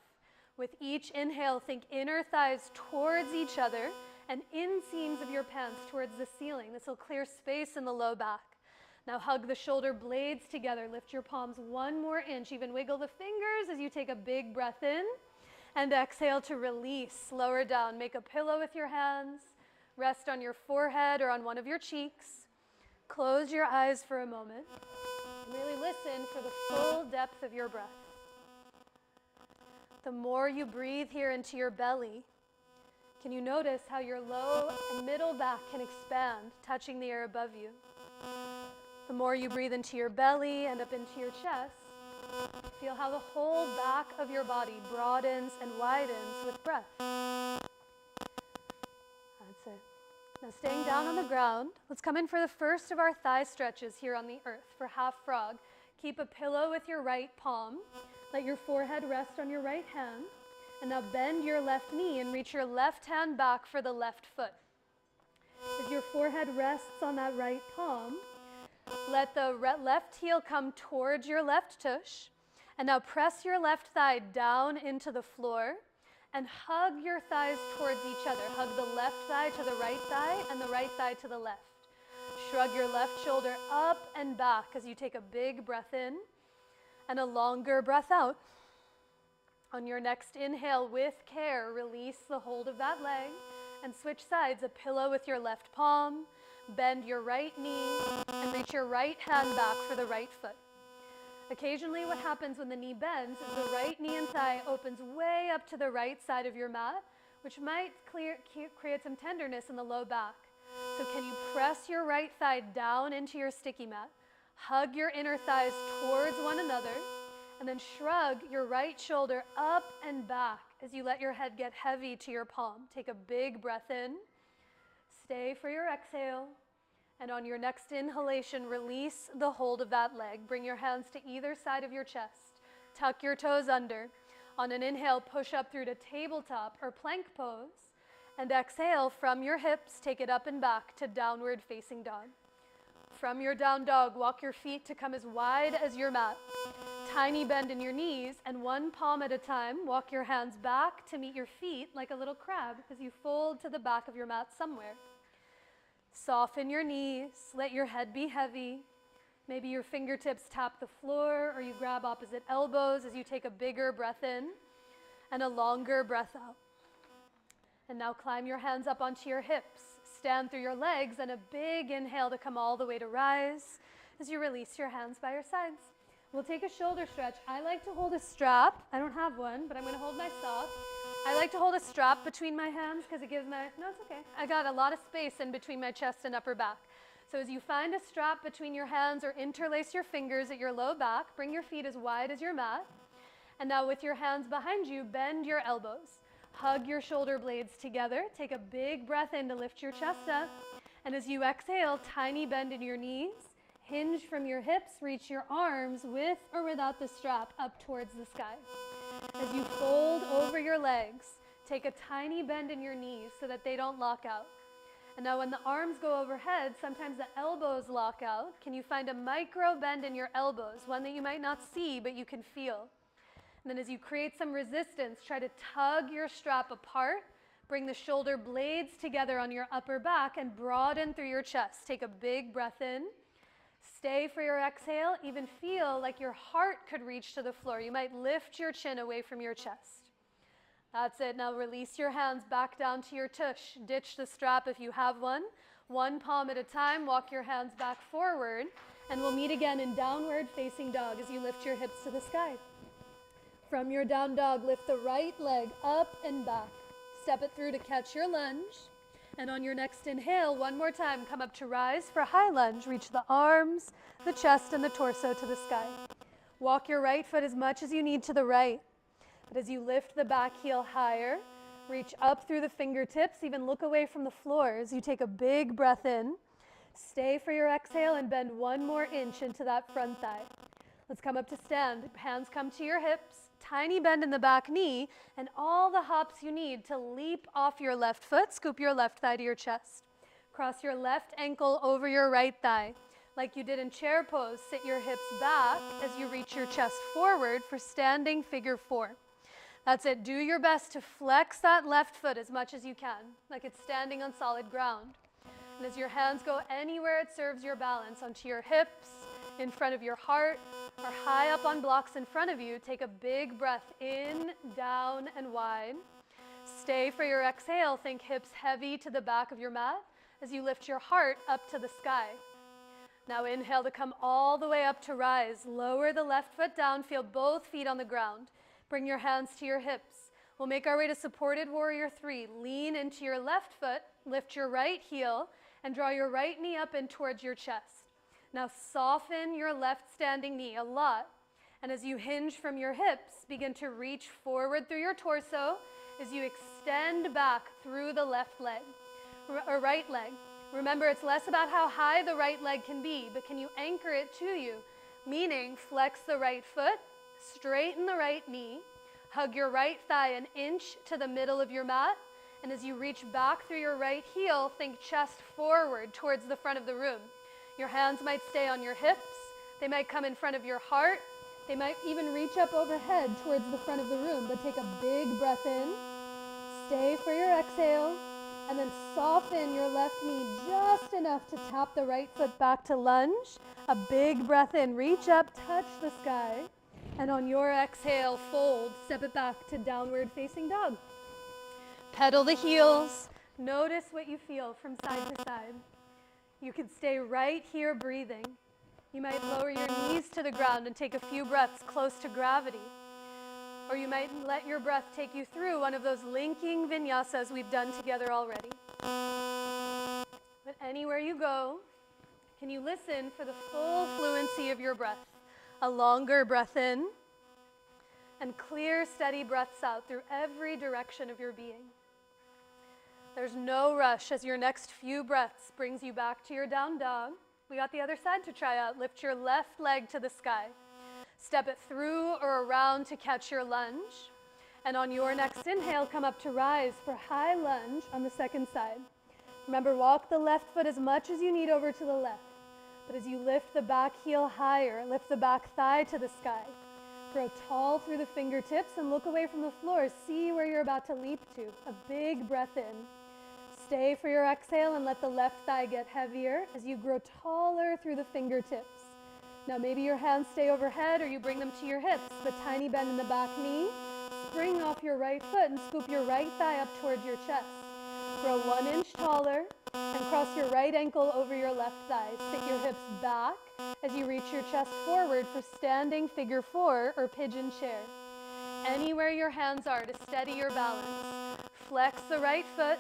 With each inhale, think inner thighs towards each other and inseams of your pants towards the ceiling. This will clear space in the low back. Now hug the shoulder blades together. Lift your palms 1 more inch. Even wiggle the fingers as you take a big breath in. And exhale to release. Lower down. Make a pillow with your hands. Rest on your forehead or on one of your cheeks. Close your eyes for a moment. Really listen for the full depth of your breath. The more you breathe here into your belly, can you notice how your low and middle back can expand, touching the air above you? The more you breathe into your belly and up into your chest, feel how the whole back of your body broadens and widens with breath. That's it. Now staying down on the ground, let's come in for the first of our thigh stretches here on the earth for half frog. Keep a pillow with your right palm. Let your forehead rest on your right hand. And now bend your left knee and reach your left hand back for the left foot. As your forehead rests on that right palm, let the left heel come towards your left tush. And now press your left thigh down into the floor and hug your thighs towards each other. Hug the left thigh to the right thigh and the right thigh to the left. Shrug your left shoulder up and back as you take a big breath in and a longer breath out. On your next inhale, with care, release the hold of that leg and switch sides, a pillow with your left palm. Bend your right knee and reach your right hand back for the right foot. Occasionally what happens when the knee bends is the right knee and thigh opens way up to the right side of your mat, which might create some tenderness in the low back. So can you press your right thigh down into your sticky mat, hug your inner thighs towards one another, and then shrug your right shoulder up and back as you let your head get heavy to your palm. Take a big breath in. Stay for your exhale. And on your next inhalation, release the hold of that leg. Bring your hands to either side of your chest. Tuck your toes under. On an inhale, push up through to tabletop or plank pose. And exhale from your hips, take it up and back to downward facing dog. From your down dog, walk your feet to come as wide as your mat. Tiny bend in your knees, and one palm at a time, walk your hands back to meet your feet like a little crab as you fold to the back of your mat somewhere. Soften your knees, let your head be heavy. Maybe your fingertips tap the floor or you grab opposite elbows as you take a bigger breath in and a longer breath out. And now climb your hands up onto your hips. Stand through your legs and a big inhale to come all the way to rise as you release your hands by your sides. We'll take a shoulder stretch. I like to hold a strap. I don't have one, but I'm going to hold my sock. I like to hold a strap between my hands because it gives my, no, it's okay. I got a lot of space in between my chest and upper back. So as you find a strap between your hands or interlace your fingers at your low back, bring your feet as wide as your mat. And now with your hands behind you, bend your elbows. Hug your shoulder blades together. Take a big breath in to lift your chest up. And as you exhale, tiny bend in your knees. Hinge from your hips, reach your arms with or without the strap up towards the sky. As you fold over your legs, take a tiny bend in your knees so that they don't lock out. And now when the arms go overhead, sometimes the elbows lock out. Can you find a micro bend in your elbows, one that you might not see but you can feel? And then as you create some resistance, try to tug your strap apart. Bring the shoulder blades together on your upper back and broaden through your chest. Take a big breath in. Stay for your exhale. Even feel like your heart could reach to the floor. You might lift your chin away from your chest. That's it. Now release your hands back down to your tush. Ditch the strap if you have one. One palm at a time. Walk your hands back forward. And we'll meet again in downward facing dog as you lift your hips to the sky. From your down dog, lift the right leg up and back. Step it through to catch your lunge. And on your next inhale, one more time, come up to rise for high lunge. Reach the arms, the chest, and the torso to the sky. Walk your right foot as much as you need to the right. But as you lift the back heel higher, reach up through the fingertips, even look away from the floor as you take a big breath in. Stay for your exhale and bend one more inch into that front thigh. Let's come up to stand. Hands come to your hips. Tiny bend in the back knee, and all the hops you need to leap off your left foot. Scoop your left thigh to your chest. Cross your left ankle over your right thigh. Like you did in chair pose, sit your hips back as you reach your chest forward for standing figure 4. That's it. Do your best to flex that left foot as much as you can, like it's standing on solid ground. And as your hands go anywhere it serves your balance, onto your hips, in front of your heart, or high up on blocks in front of you, take a big breath in, down, and wide. Stay for your exhale. Think hips heavy to the back of your mat as you lift your heart up to the sky. Now inhale to come all the way up to rise. Lower the left foot down. Feel both feet on the ground. Bring your hands to your hips. We'll make our way to supported warrior 3. Lean into your left foot, lift your right heel, and draw your right knee up and towards your chest. Now soften your left standing knee a lot. And as you hinge from your hips, begin to reach forward through your torso as you extend back through the left leg, or right leg. Remember, it's less about how high the right leg can be, but can you anchor it to you? Meaning, flex the right foot, straighten the right knee, hug your right thigh an inch to the middle of your mat, and as you reach back through your right heel, think chest forward towards the front of the room. Your hands might stay on your hips. They might come in front of your heart. They might even reach up overhead towards the front of the room, but take a big breath in. Stay for your exhale And then soften your left knee just enough to tap the right foot back to lunge. A big breath in, reach up, touch the sky. And on your exhale, fold, step it back to downward facing dog. Pedal the heels. Notice what you feel from side to side. You can stay right here breathing. You might lower your knees to the ground and take a few breaths close to gravity. Or you might let your breath take you through one of those linking vinyasas we've done together already. But anywhere you go, can you listen for the full fluency of your breath? A longer breath in, and clear, steady breaths out through every direction of your being. There's no rush as your next few breaths brings you back to your down dog. We got the other side to try out. Lift your left leg to the sky. Step it through or around to catch your lunge. And on your next inhale, come up to rise for high lunge on the second side. Remember, walk the left foot as much as you need over to the left. But as you lift the back heel higher, lift the back thigh to the sky. Grow tall through the fingertips and look away from the floor. See where you're about to leap to. A big breath in. Stay for your exhale and let the left thigh get heavier as you grow taller through the fingertips. Now maybe your hands stay overhead or you bring them to your hips, but tiny bend in the back knee. Spring off your right foot and scoop your right thigh up towards your chest. Grow 1 inch taller and cross your right ankle over your left thigh. Sit your hips back as you reach your chest forward for standing figure 4 or pigeon chair. Anywhere your hands are to steady your balance. Flex the right foot.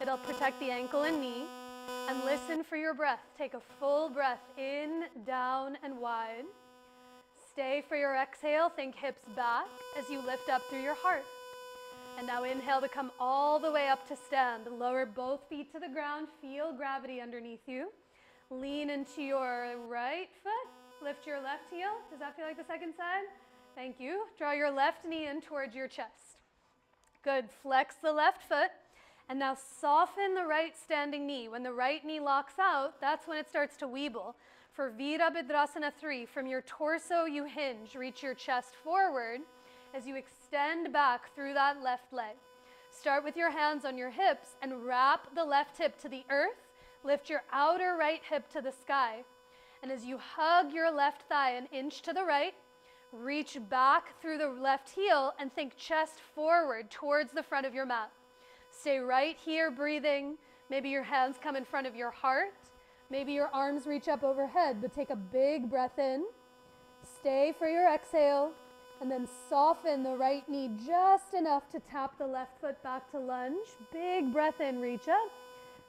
It'll protect the ankle and knee. And listen for your breath. Take a full breath in, down, and wide. Stay for your exhale. Think hips back as you lift up through your heart. And now inhale to come all the way up to stand. Lower both feet to the ground. Feel gravity underneath you. Lean into your right foot. Lift your left heel. Does that feel like the second side? Thank you. Draw your left knee in towards your chest. Good. Flex the left foot. And now soften the right standing knee. When the right knee locks out, that's when it starts to weeble. For Virabhadrasana 3, from your torso you hinge. Reach your chest forward as you extend back through that left leg. Start with your hands on your hips and wrap the left hip to the earth. Lift your outer right hip to the sky. And as you hug your left thigh an inch to the right, reach back through the left heel and think chest forward towards the front of your mat. Stay right here breathing. Maybe your hands come in front of your heart. Maybe your arms reach up overhead, but take a big breath in. Stay for your exhale, and then soften the right knee just enough to tap the left foot back to lunge. Big breath in, reach up,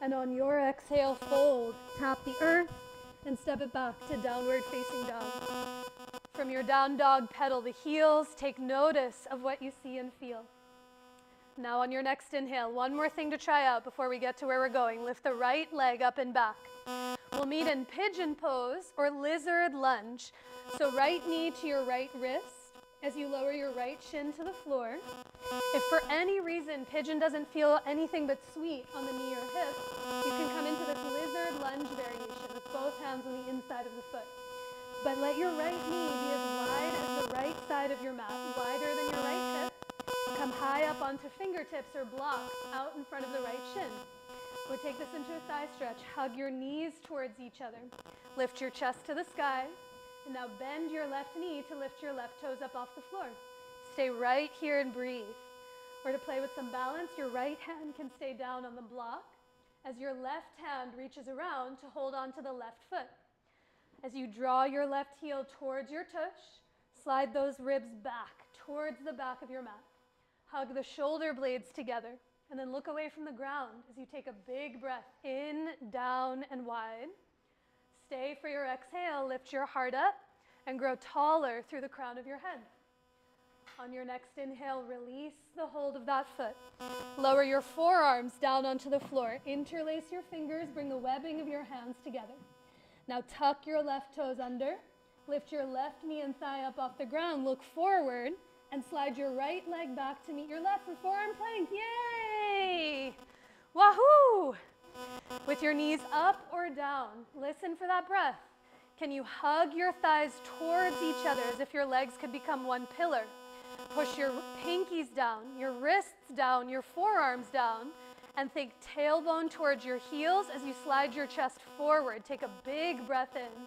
and on your exhale, fold. Tap the earth and step it back to downward facing dog. From your down dog, pedal the heels. Take notice of what you see and feel. Now on your next inhale, one more thing to try out before we get to where we're going. Lift the right leg up and back. We'll meet in pigeon pose or lizard lunge. So right knee to your right wrist as you lower your right shin to the floor. If for any reason pigeon doesn't feel anything but sweet on the knee or hip, you can come into this lizard lunge variation with both hands on the inside of the foot. But let your right knee be as wide as the right side of your mat, wider than your right hip. Come high up onto fingertips or blocks out in front of the right shin. We'll take this into a thigh stretch. Hug your knees towards each other. Lift your chest to the sky. And now bend your left knee to lift your left toes up off the floor. Stay right here and breathe. Or to play with some balance, your right hand can stay down on the block as your left hand reaches around to hold on to the left foot. As you draw your left heel towards your tush, slide those ribs back towards the back of your mat. Hug the shoulder blades together, and then look away from the ground as you take a big breath in, down, and wide. Stay for your exhale, lift your heart up, and grow taller through the crown of your head. On your next inhale, release the hold of that foot. Lower your forearms down onto the floor. Interlace your fingers, bring the webbing of your hands together. Now tuck your left toes under, lift your left knee and thigh up off the ground, look forward, and slide your right leg back to meet your left for forearm plank. Yay! Wahoo! With your knees up or down, listen for that breath. Can you hug your thighs towards each other as if your legs could become one pillar? Push your pinkies down, your wrists down, your forearms down, And think tailbone towards your heels as you slide your chest forward. Take a big breath in.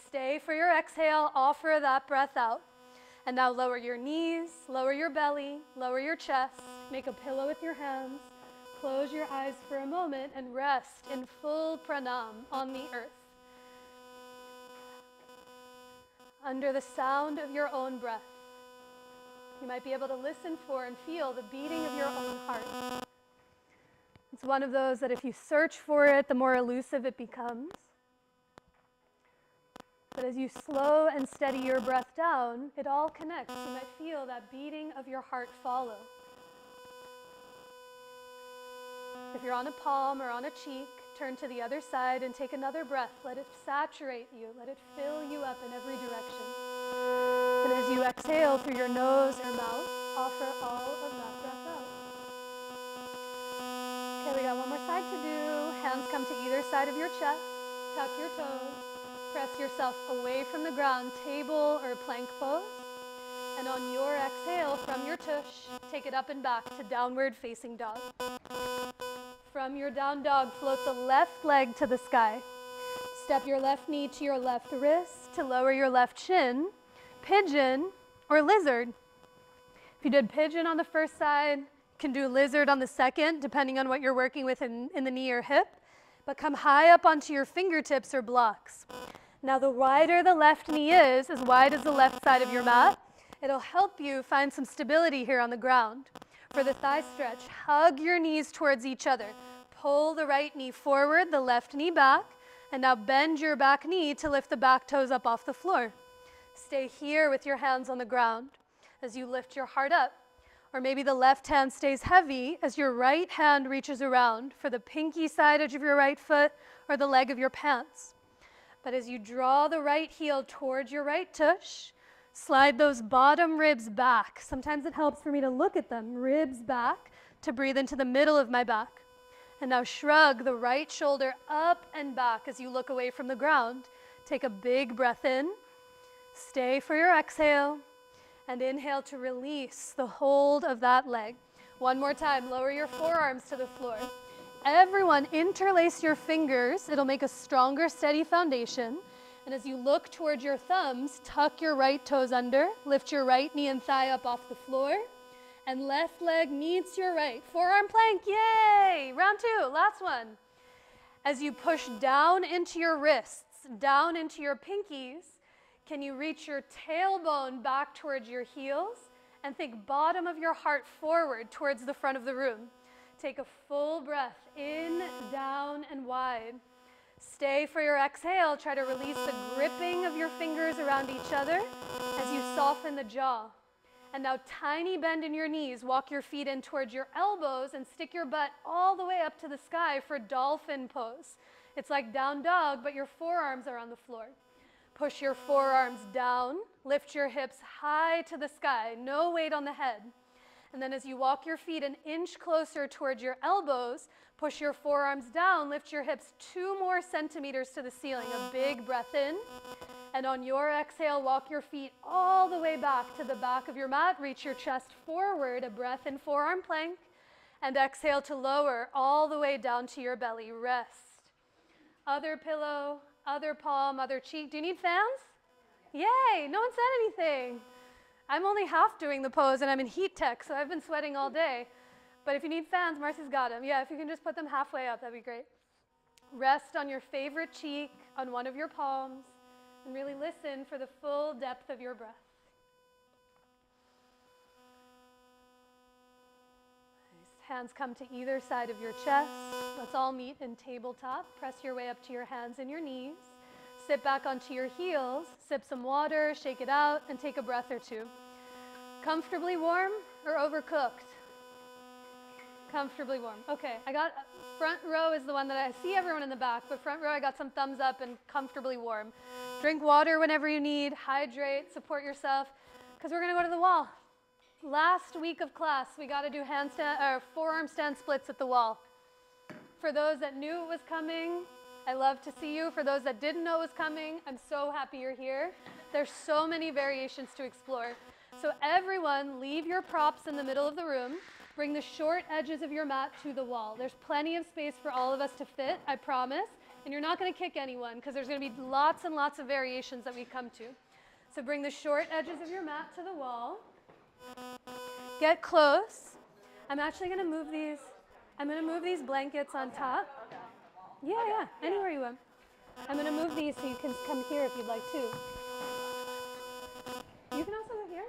Stay for your exhale, offer that breath out. And now lower your knees, lower your belly, lower your chest, make a pillow with your hands, close your eyes for a moment and rest in full pranam on the earth. Under the sound of your own breath, you might be able to listen for and feel the beating of your own heart. It's one of those that if you search for it, the more elusive it becomes. But as you slow and steady your breath down, it all connects. You might feel that beating of your heart follow. If you're on a palm or on a cheek, turn to the other side and take another breath. Let it saturate you. Let it fill you up in every direction. And as you exhale through your nose or mouth, offer all of that breath out. Okay, we got one more side to do. Hands come to either side of your chest. Tuck your toes. Press yourself away from the ground, table or plank pose. And on your exhale from your tush, take it up and back to downward facing dog. From your down dog, float the left leg to the sky. Step your left knee to your left wrist to lower your left shin. Pigeon or lizard. If you did pigeon on the first side, you can do lizard on the second, depending on what you're working with in the knee or hip. But come high up onto your fingertips or blocks. Now the wider the left knee is, as wide as the left side of your mat, it'll help you find some stability here on the ground. For the thigh stretch, hug your knees towards each other. Pull the right knee forward, the left knee back, and now bend your back knee to lift the back toes up off the floor. Stay here with your hands on the ground as you lift your heart up. Or maybe the left hand stays heavy as your right hand reaches around for the pinky side edge of your right foot or the leg of your pants. But as you draw the right heel towards your right tush, slide those bottom ribs back. Sometimes it helps for me to look at them, ribs back, to breathe into the middle of my back. And now shrug the right shoulder up and back as you look away from the ground. Take a big breath in. Stay for your exhale. And inhale to release the hold of that leg. One more time, lower your forearms to the floor. Everyone, interlace your fingers. It'll make a stronger, steady foundation. And as you look towards your thumbs, tuck your right toes under, lift your right knee and thigh up off the floor, and left leg meets your right. Forearm plank, yay! Round two, last one. As you push down into your wrists, down into your pinkies, can you reach your tailbone back towards your heels and think bottom of your heart forward towards the front of the room. Take a full breath in, down, and wide. Stay for your exhale. Try to release the gripping of your fingers around each other as you soften the jaw. And now tiny bend in your knees. Walk your feet in towards your elbows and stick your butt all the way up to the sky for dolphin pose. It's like down dog, but your forearms are on the floor. Push your forearms down. Lift your hips high to the sky. No weight on the head. And then as you walk your feet an inch closer towards your elbows, push your forearms down, lift your hips 2 more centimeters to the ceiling. A big breath in. And on your exhale, walk your feet all the way back to the back of your mat. Reach your chest forward, a breath in forearm plank. And exhale to lower all the way down to your belly. Rest. Other pillow, other palm, other cheek. Do you need fans? Yay, no one said anything. I'm only half doing the pose and I'm in heat tech, so I've been sweating all day. But if you need fans, Marcy's got them. Yeah, if you can just put them halfway up, that'd be great. Rest on your favorite cheek, on one of your palms, and really listen for the full depth of your breath. Nice. Hands come to either side of your chest. Let's all meet in tabletop. Press your way up to your hands and your knees. Sit back onto your heels, sip some water, shake it out, and take a breath or two. Comfortably warm or overcooked? Comfortably warm. Okay, I got front row is the one that I see everyone in the back, but front row I got some thumbs up and comfortably warm. Drink water whenever you need, hydrate, support yourself, because we're gonna go to the wall. Last week of class, we got to do forearm stand splits at the wall. For those that knew it was coming, I love to see you. For those that didn't know it was coming, I'm so happy you're here. There's so many variations to explore. So everyone, leave your props in the middle of the room. Bring the short edges of your mat to the wall. There's plenty of space for all of us to fit, I promise. And you're not going to kick anyone because there's going to be lots and lots of variations that we come to. So bring the short edges of your mat to the wall. Get close. I'm actually going to move these. I'm going to move these blankets on top. Yeah, anywhere you want. I'm going to move these so you can come here if you'd like to. You can also go here.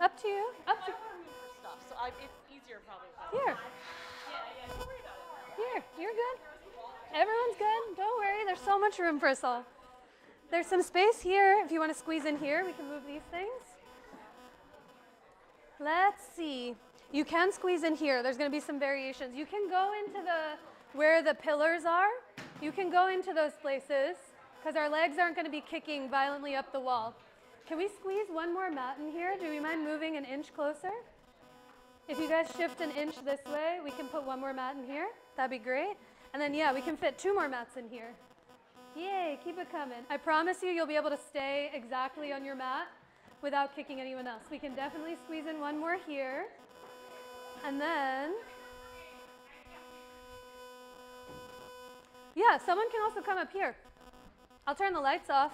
Up to you. Up to I want to move for stuff, so it's easier probably. here. Yeah, don't worry about it. Here, you're good. Everyone's good. Don't worry. There's so much room for us all. There's some space here. If you want to squeeze in here, we can move these things. Let's see. You can squeeze in here. There's going to be some variations. You can go into where the pillars are. You can go into those places because our legs aren't going to be kicking violently up the wall. Can we squeeze one more mat in here? Do we mind moving an inch closer? If you guys shift an inch this way, we can put one more mat in here. That'd be great. And then, yeah, we can fit 2 more mats in here. Yay, keep it coming. I promise you'll be able to stay exactly on your mat without kicking anyone else. We can definitely squeeze in one more here. And then, yeah, someone can also come up here. I'll turn the lights off.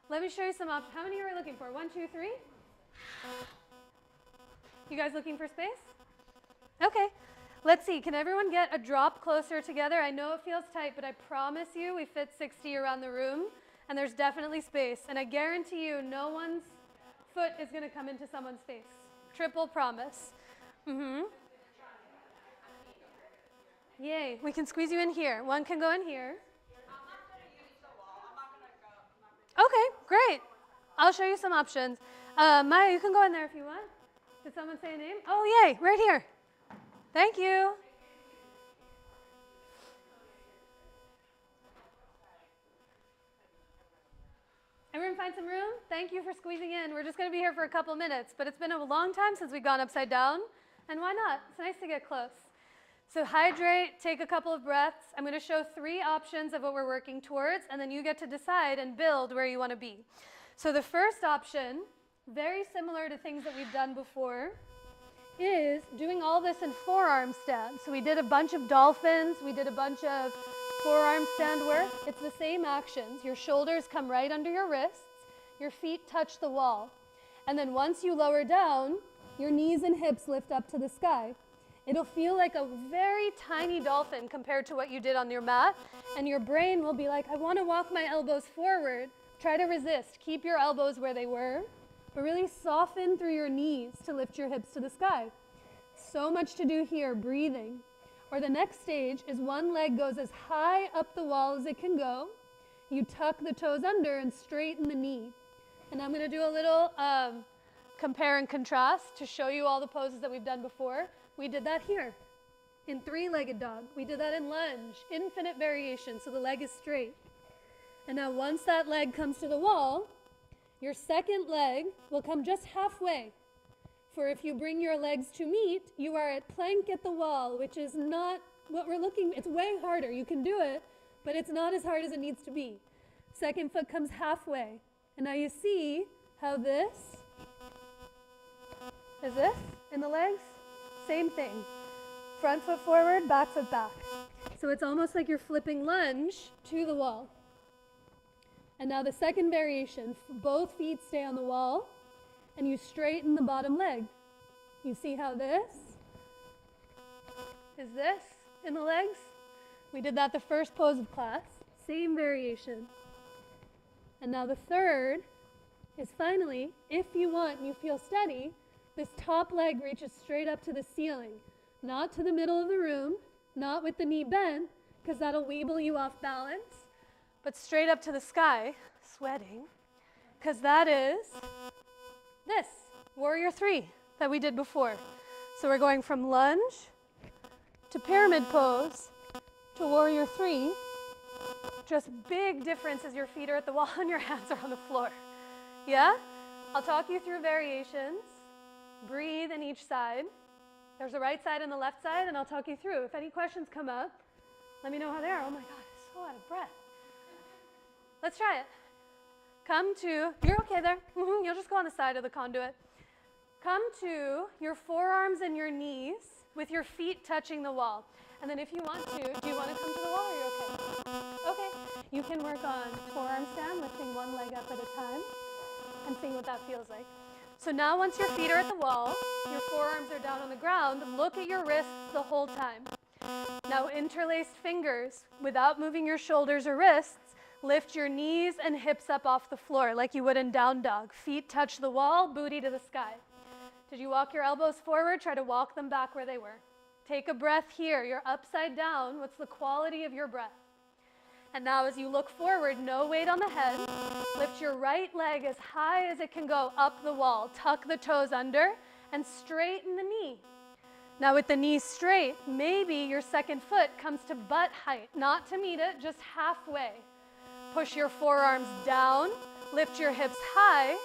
Let me show you some options. How many are we looking for? 1, 2, 3? You guys looking for space? Okay. Let's see. Can everyone get a drop closer together? I know it feels tight, but I promise you we fit 60 around the room, and there's definitely space. And I guarantee you no one's foot is going to come into someone's face. Triple promise. Yay. We can squeeze you in here. One can go in here. Okay, great. I'll show you some options. Maya, you can go in there if you want. Did someone say a name? Oh, yay, right here. Thank you. Everyone find some room? Thank you for squeezing in. We're just going to be here for a couple minutes, but it's been a long time since we've gone upside down, and why not? It's nice to get close. So hydrate, take a couple of breaths. I'm going to show 3 options of what we're working towards, and then you get to decide and build where you want to be. So the first option, very similar to things that we've done before, is doing all this in forearm stand. So we did a bunch of dolphins, we did a bunch of forearm stand work. It's the same actions. Your shoulders come right under your wrists, your feet touch the wall. And then once you lower down, your knees and hips lift up to the sky. It'll feel like a very tiny dolphin compared to what you did on your mat, and your brain will be like, I want to walk my elbows forward. Try to resist. Keep your elbows where they were, but really soften through your knees to lift your hips to the sky. So much to do here, breathing. Or the next stage is one leg goes as high up the wall as it can go. You tuck the toes under and straighten the knee. And I'm going to do a little compare and contrast to show you all the poses that we've done before. We did that here in 3-legged dog. We did that in lunge, infinite variation, so the leg is straight. And now once that leg comes to the wall, your second leg will come just halfway. For if you bring your legs to meet, you are at plank at the wall, which is not what we're looking, it's way harder. You can do it, but it's not as hard as it needs to be. Second foot comes halfway. And now you see how this is this in the legs? Same thing. Front foot forward, back foot back. So it's almost like you're flipping lunge to the wall. And now the second variation, both feet stay on the wall, and you straighten the bottom leg. You see how this is this in the legs? We did that the first pose of class. Same variation. And now the third is finally, if you want and you feel steady, this top leg reaches straight up to the ceiling, not to the middle of the room, not with the knee bent, because that'll weeble you off balance, but straight up to the sky, sweating, because that is this, Warrior 3, that we did before. So we're going from lunge to pyramid pose to Warrior 3, just big difference as your feet are at the wall and your hands are on the floor. Yeah? I'll talk you through variations. Breathe in each side. There's a right side and the left side, and I'll talk you through. If any questions come up, let me know how they are. Oh my God, I'm so out of breath. Let's try it. Come to, you're okay there. You'll just go on the side of the conduit. come to your forearms and your knees with your feet touching the wall. And then if you want to, do you want to come to the wall or are you okay? Okay. You can work on forearm stand, lifting one leg up at a time and seeing what that feels like. So now once your feet are at the wall, your forearms are down on the ground, look at your wrists the whole time. Now interlaced fingers, without moving your shoulders or wrists, lift your knees and hips up off the floor like you would in down dog. Feet touch the wall, booty to the sky. Did you walk your elbows forward? Try to walk them back where they were. Take a breath here. You're upside down. What's the quality of your breath? And now as you look forward, no weight on the head. Lift your right leg as high as it can go up the wall. Tuck the toes under and straighten the knee. Now with the knee straight, maybe your second foot comes to butt height, not to meet it, just halfway. Push your forearms down, lift your hips high,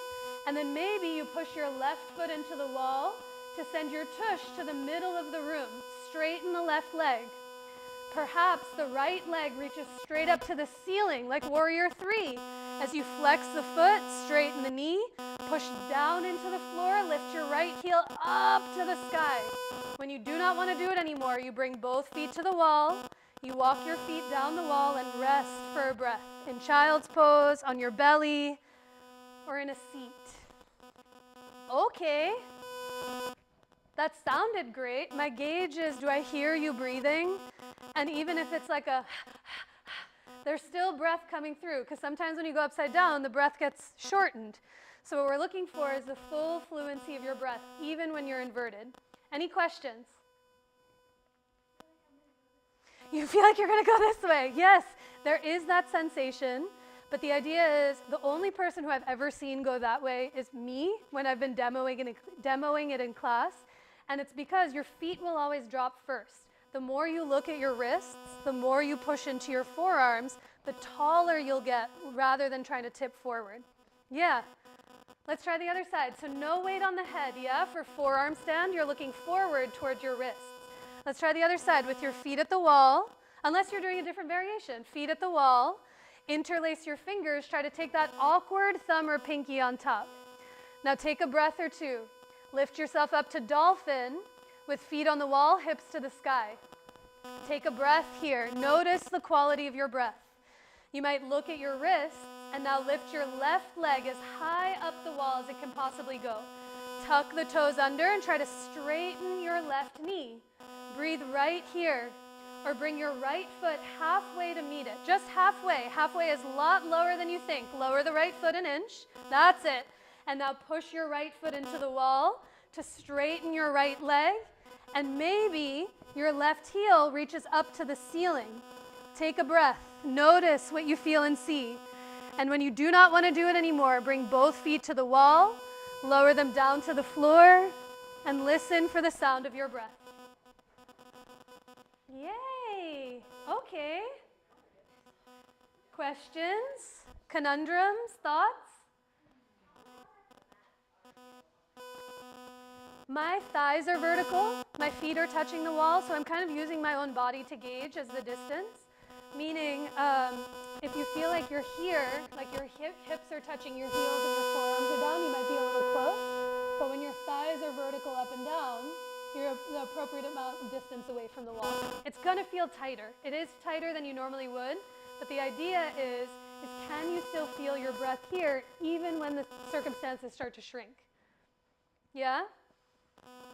and then maybe you push your left foot into the wall to send your tush to the middle of the room. Straighten the left leg. Perhaps the right leg reaches straight up to the ceiling like warrior 3. As you flex the foot, straighten the knee, push down into the floor, lift your right heel up to the sky. When you do not want to do it anymore, you bring both feet to the wall, you walk your feet down the wall and rest for a breath. In child's pose, on your belly, or in a seat. Okay. That sounded great. My gauge is, do I hear you breathing? And even if it's like a, there's still breath coming through, because sometimes when you go upside down, the breath gets shortened. So what we're looking for is the full fluency of your breath, even when you're inverted. Any questions? You feel like you're going to go this way. Yes, there is that sensation. But the idea is the only person who I've ever seen go that way is me when I've been demoing it in class. And it's because your feet will always drop first. The more you look at your wrists, the more you push into your forearms, the taller you'll get rather than trying to tip forward. Yeah. Let's try the other side. So no weight on the head, yeah? For forearm stand, you're looking forward towards your wrists. Let's try the other side with your feet at the wall, unless you're doing a different variation. Feet at the wall, interlace your fingers, try to take that awkward thumb or pinky on top. Now take a breath or two. Lift yourself up to dolphin with feet on the wall, hips to the sky. Take a breath here. Notice the quality of your breath. You might look at your wrists and now lift your left leg as high up the wall as it can possibly go. Tuck the toes under and try to straighten your left knee. Breathe right here, or bring your right foot halfway to meet it. Just halfway. Halfway is a lot lower than you think. Lower the right foot an inch. That's it. And now push your right foot into the wall to straighten your right leg. And maybe your left heel reaches up to the ceiling. Take a breath. Notice what you feel and see. And when you do not want to do it anymore, bring both feet to the wall, lower them down to the floor, and listen for the sound of your breath. Yay! Okay. Questions? Conundrums? Thoughts? My thighs are vertical. My feet are touching the wall, so I'm kind of using my own body to gauge as the distance. Meaning, if you feel like you're here, like your hips are touching your heels and your forearms are down, you might be a little close. But when your thighs are vertical up and down, you're the appropriate amount of distance away from the wall. It's going to feel tighter. It is tighter than you normally would, but the idea is can you still feel your breath here even when the circumstances start to shrink? Yeah?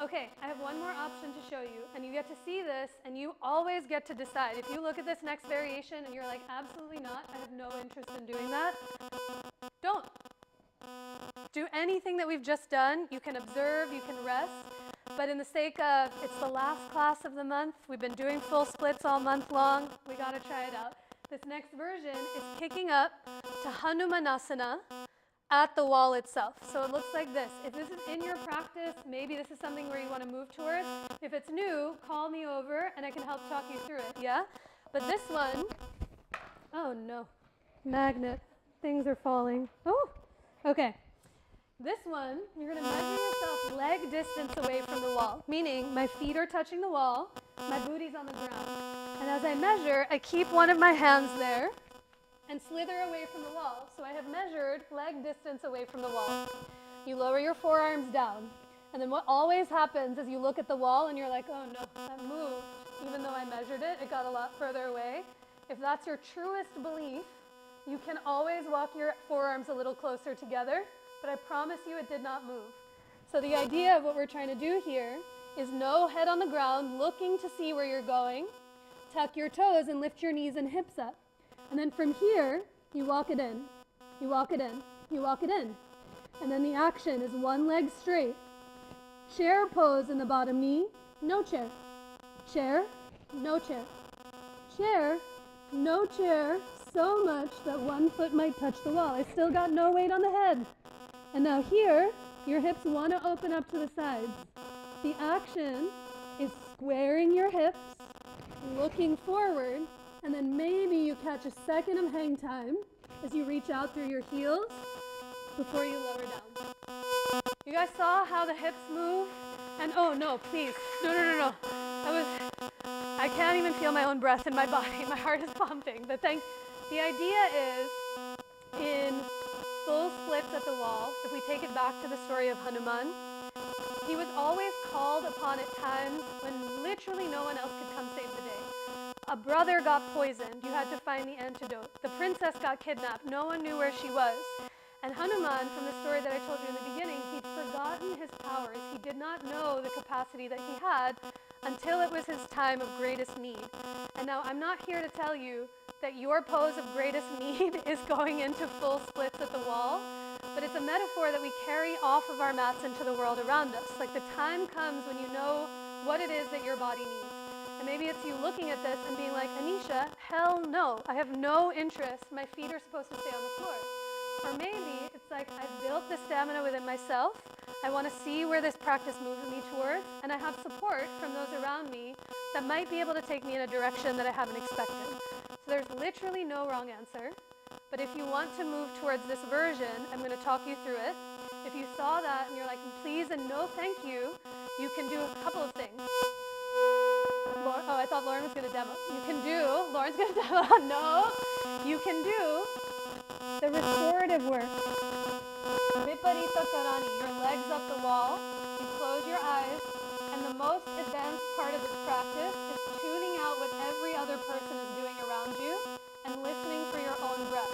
Okay, I have one more option to show you, and you get to see this, and you always get to decide. If you look at this next variation and you're like, absolutely not, I have no interest in doing that, don't. Do anything that we've just done. You can observe, you can rest. But in the sake of, it's the last class of the month, we've been doing full splits all month long, we gotta try it out. This next version is kicking up to Hanumanasana at the wall itself. So it looks like this. If this is in your practice, maybe this is something where you want to move towards. If it's new, call me over and I can help talk you through it, yeah? But this one, oh no, magnet, things are falling. Oh, okay. This one, you're going to measure yourself leg distance away from the wall, meaning my feet are touching the wall, my booty's on the ground. And as I measure, I keep one of my hands there and slither away from the wall. So I have measured leg distance away from the wall. You lower your forearms down. And then what always happens is you look at the wall and you're like, oh no, that moved. Even though I measured it, it got a lot further away. If that's your truest belief, you can always walk your forearms a little closer together, but I promise you it did not move. So the idea of what we're trying to do here is no head on the ground, looking to see where you're going. Tuck your toes and lift your knees and hips up. And then from here, you walk it in. You walk it in. You walk it in. And then the action is one leg straight. Chair pose in the bottom knee, no chair. Chair, no chair. Chair, no chair, so much that one foot might touch the wall. I still got no weight on the head. And now here, your hips want to open up to the sides. The action is squaring your hips, looking forward, and then maybe you catch a second of hang time as you reach out through your heels before you lower down. You guys saw how the hips move? And oh no, please, no. I can't even feel my own breath in my body. My heart is pumping. But the idea is in full splits at the wall, if we take it back to the story of Hanuman, he was always called upon at times when literally no one else could come save the day. A brother got poisoned. You had to find the antidote. The princess got kidnapped. No one knew where she was. And Hanuman, from the story that I told you in the beginning, he'd forgotten his powers. He did not know the capacity that he had until it was his time of greatest need. And now I'm not here to tell you that your pose of greatest need is going into full splits at the wall, but it's a metaphor that we carry off of our mats into the world around us. Like the time comes when you know what it is that your body needs. And maybe it's you looking at this and being like, Anisha, hell no, I have no interest. My feet are supposed to stay on the floor. Or maybe it's like, I've built the stamina within myself. I want to see where this practice moves me towards, and I have support from those around me that might be able to take me in a direction that I haven't expected. So there's literally no wrong answer. But if you want to move towards this version, I'm going to talk you through it. If you saw that and you're like, please and no thank you, you can do a couple of things. Oh, I thought Lauren was going to demo. Lauren's going to demo. No. You can do the restorative work. Viparita Karani, your legs up the wall, you close your eyes, and the most advanced part of this practice is tuning out what every other person is doing around you and listening for your own breath.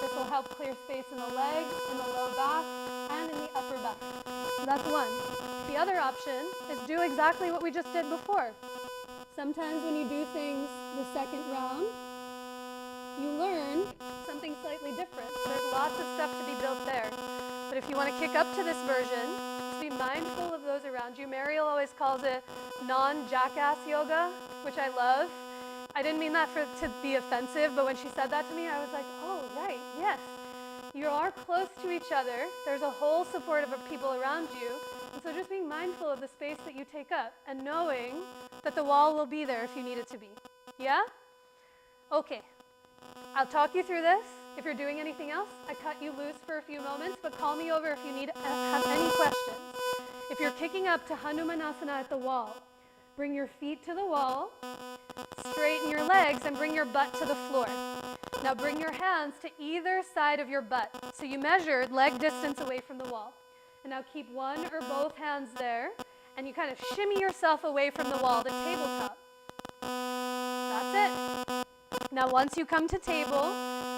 This will help clear space in the legs, in the low back, and in the upper back. So that's one. The other option is do exactly what we just did before. Sometimes when you do things the second round, you learn something slightly different. There's lots of stuff to be built there. But if you want to kick up to this version, just be mindful of those around you. Mariel always calls it non-jackass yoga, which I love. I didn't mean that to be offensive, but when she said that to me, I was like, oh, right, yes. You are close to each other. There's a whole support of people around you. And so just being mindful of the space that you take up and knowing that the wall will be there if you need it to be. Yeah? Okay. I'll talk you through this. If you're doing anything else, I cut you loose for a few moments, but call me over if you have any questions. If you're kicking up to Hanumanasana at the wall, bring your feet to the wall, straighten your legs, and bring your butt to the floor. Now bring your hands to either side of your butt. So you measured leg distance away from the wall. And now keep one or both hands there, and you kind of shimmy yourself away from the wall, the tabletop. That's it. Now once you come to table,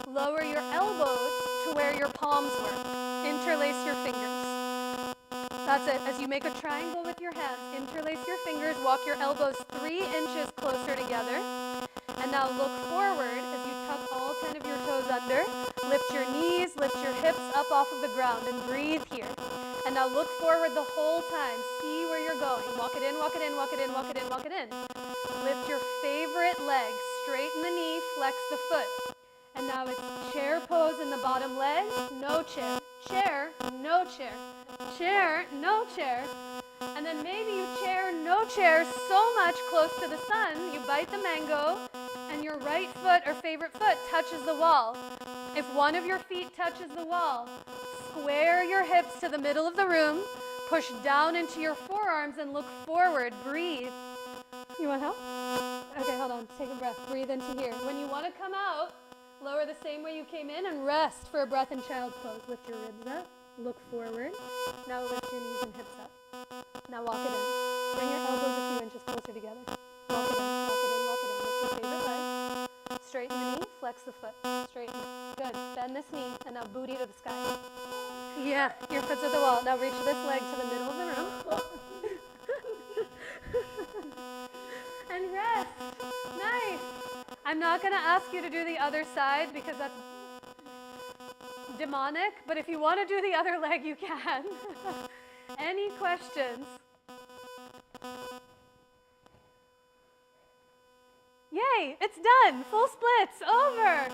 lower your elbows to where your palms were. Interlace your fingers. That's it. As you make a triangle with your hands, interlace your fingers, walk your elbows 3 inches closer together. And now look forward as you tuck all 10 of your toes under. Lift your knees, lift your hips up off of the ground, and breathe here. And now look forward the whole time. See where you're going. Walk it in, walk it in, walk it in, walk it in, walk it in. Lift your favorite leg. Straighten the knee, flex the foot. And now it's chair pose in the bottom leg. No chair. Chair, no chair. Chair, no chair. And then maybe you chair, no chair so much close to the sun, you bite the mango, and your right foot or favorite foot touches the wall. If one of your feet touches the wall, square your hips to the middle of the room, push down into your forearms and look forward. Breathe. You want help? Okay, hold on. Take a breath. Breathe into here. When you want to come out, lower the same way you came in and rest for a breath in child's pose. Lift your ribs up. Look forward. Now lift your knees and hips up. Now walk it in. Bring your elbows a few inches closer together. Walk it in, walk it in, walk it in. Lift your favorite leg. Straighten the knee, flex the foot. Straighten. Good. Bend this knee, and now booty to the sky. Yeah, your foot's at the wall. Now reach this leg to the middle of the room. And rest. Nice. I'm not going to ask you to do the other side because that's demonic, but if you want to do the other leg, you can. Any questions? Yay, it's done. Full splits, over.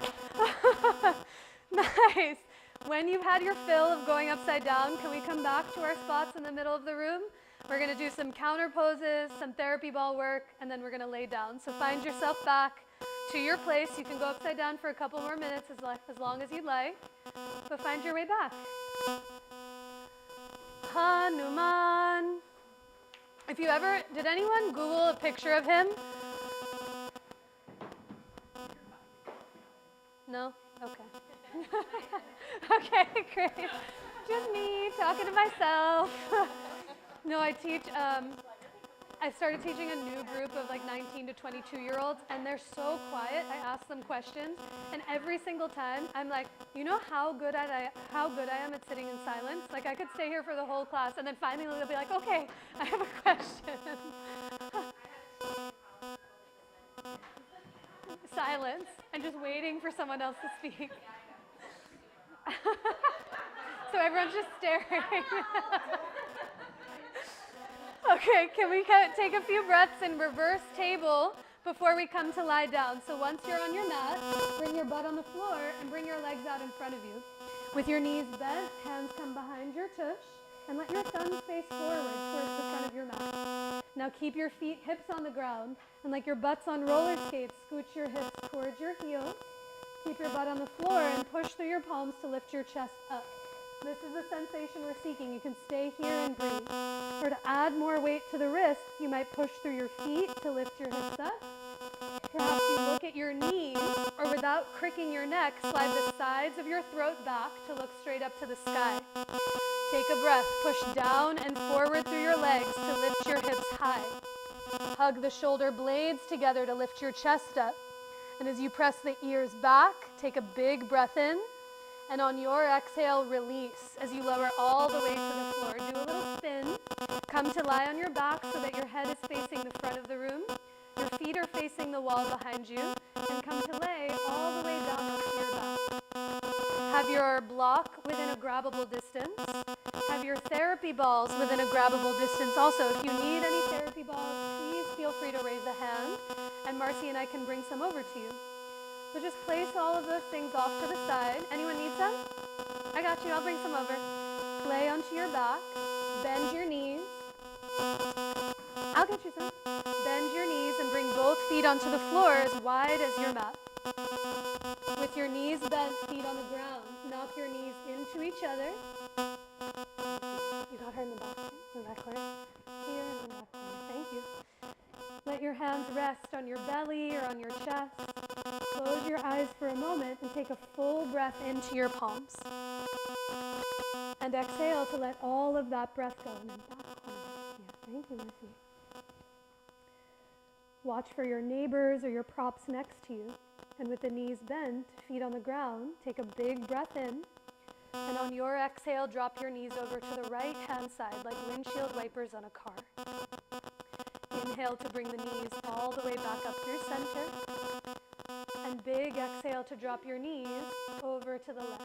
Nice. When you've had your fill of going upside down, can we come back to our spots in the middle of the room? We're going to do some counter poses, some therapy ball work, and then we're going to lay down. So find yourself back to your place. You can go upside down for a couple more minutes as long as you'd like, but find your way back. Hanuman. If you ever, did anyone Google a picture of him? No? Okay. Okay, great. Just me talking to myself. No, I teach, I started teaching a new group of like 19 to 22-year-olds, and they're so quiet. I ask them questions, and every single time I'm like, you know how good I am at sitting in silence? Like I could stay here for the whole class, and then finally they'll be like, okay, I have a question. Silence, and just waiting for someone else to speak. So everyone's just staring. Okay, can we take a few breaths in reverse table before we come to lie down? So once you're on your mat, bring your butt on the floor and bring your legs out in front of you. With your knees bent, hands come behind your tush, and let your thumbs face forward towards the front of your mat. Now keep your feet, hips on the ground, and like your butt's on roller skates, scooch your hips towards your heels. Keep your butt on the floor and push through your palms to lift your chest up. This is the sensation we're seeking. You can stay here and breathe. Or to add more weight to the wrists, you might push through your feet to lift your hips up. Perhaps you look at your knees, or without cricking your neck, slide the sides of your throat back to look straight up to the sky. Take a breath. Push down and forward through your legs to lift your hips high. Hug the shoulder blades together to lift your chest up. And as you press the ears back, take a big breath in. And on your exhale, release as you lower all the way to the floor. Do a little spin. Come to lie on your back so that your head is facing the front of the room. Your feet are facing the wall behind you. And come to lay all the way down onto your back. Have your block within a grabbable distance. Have your therapy balls within a grabbable distance also. If you need any therapy balls, please feel free to raise a hand. And Marcy and I can bring some over to you. So just place all of those things off to the side. Anyone need some? I got you. I'll bring some over. Lay onto your back. Bend your knees. I'll get you some. Bend your knees and bring both feet onto the floor as wide as your mat. With your knees bent, feet on the ground, knock your knees into each other. You got her in the back corner? Here in the back corner. Thank you. Let your hands rest on your belly or on your chest. Close your eyes for a moment and take a full breath into your palms. And exhale to let all of that breath go. And then back corner. Yeah, thank you, Missy. Watch for your neighbors or your props next to you. And with the knees bent, feet on the ground, take a big breath in. And on your exhale, drop your knees over to the right hand side like windshield wipers on a car. Inhale to bring the knees all the way back up through center. And big exhale to drop your knees over to the left.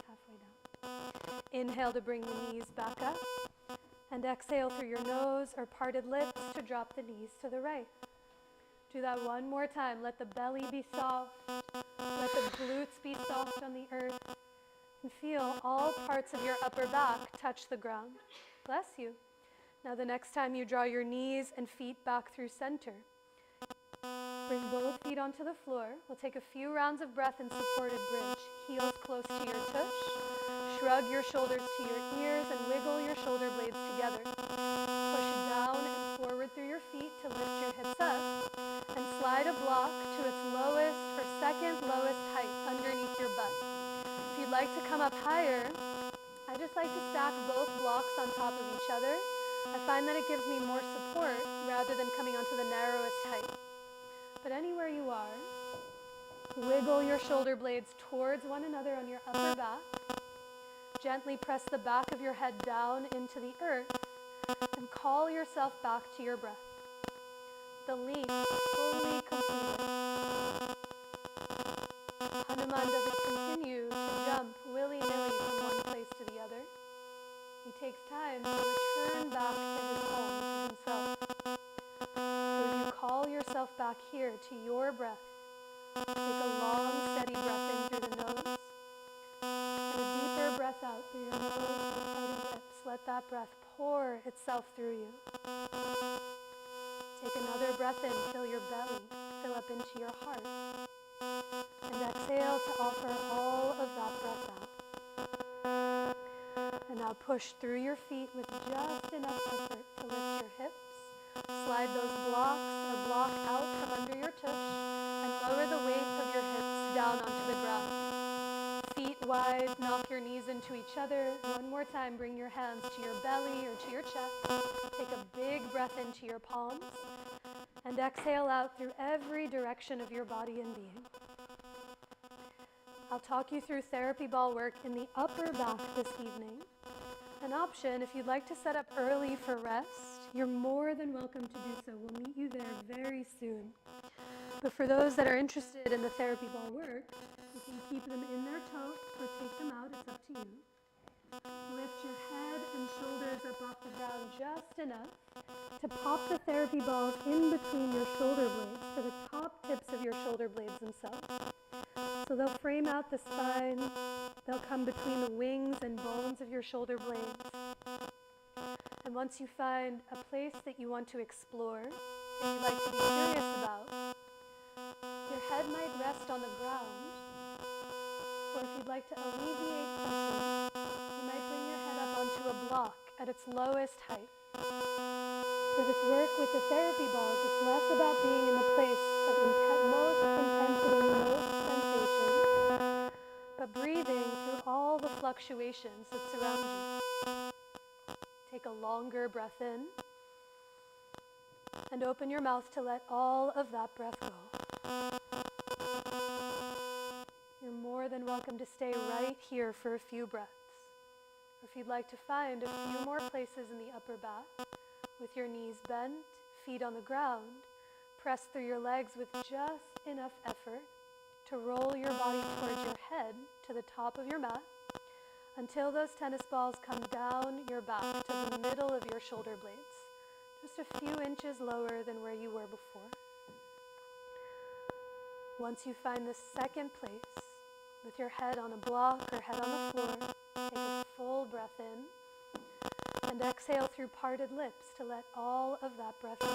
Halfway down. Inhale to bring the knees back up. And exhale through your nose or parted lips to drop the knees to the right. Do that one more time. Let the belly be soft. Let the glutes be soft on the earth. And feel all parts of your upper back touch the ground. Bless you. Now the next time you draw your knees and feet back through center. Bring both feet onto the floor. We'll take a few rounds of breath in supported bridge. Heels close to your tush. Shrug your shoulders to your ears and wiggle your shoulder blades together. Push down and forward through your feet to lift your hips up. And slide a block to its lowest or second lowest height underneath your butt. If you'd like to come up higher, I just like to stack both blocks on top of each other I find that it gives me more support rather than coming onto the narrowest height. But anywhere you are, wiggle your shoulder blades towards one another on your upper back. Gently press the back of your head down into the earth and call yourself back to your breath. The leap fully completed. Hanuman doesn't continue to jump willy-nilly from one place to the other. He takes time to return back to his home, to himself. So as you call yourself back here to your breath, take a long, steady breath in through the nose, and a deeper breath out through your nose with parted lips. Let that breath pour itself through you. Take another breath in, fill your belly, fill up into your heart, and exhale to offer all of that breath out. And now push through your feet with just enough effort to lift your hips, slide those blocks or block out from under your tush, and lower the weight of your hips down onto the ground. Feet wide, knock your knees into each other. One more time, bring your hands to your belly or to your chest. Take a big breath into your palms, and exhale out through every direction of your body and being. I'll talk you through therapy ball work in the upper back this evening. An option, if you'd like to set up early for rest, you're more than welcome to do so. We'll meet you there very soon. But for those that are interested in the therapy ball work, you can keep them in their toe or take them out, it's up to you. Lift your head and shoulders up off the ground just enough to pop the therapy balls in between your shoulder blades to the top tips of your shoulder blades themselves. So they'll frame out the spine, they'll come between the wings and bones of your shoulder blades. And once you find a place that you want to explore, that you'd like to be curious about, your head might rest on the ground, or if you'd like to alleviate pressure, you might bring your head up onto a block at its lowest height. For this work with the therapy balls, it's less about being in the place of most intensity, most sensation, but breathing through all the fluctuations that surround you. Take a longer breath in, and open your mouth to let all of that breath go. You're more than welcome to stay right here for a few breaths. Or if you'd like to find a few more places in the upper back, with your knees bent, feet on the ground, press through your legs with just enough effort to roll your body towards your head to the top of your mat until those tennis balls come down your back to the middle of your shoulder blades, just a few inches lower than where you were before. Once you find the second place, with your head on a block or head on the floor, take a full breath in, and exhale through parted lips to let all of that breath out.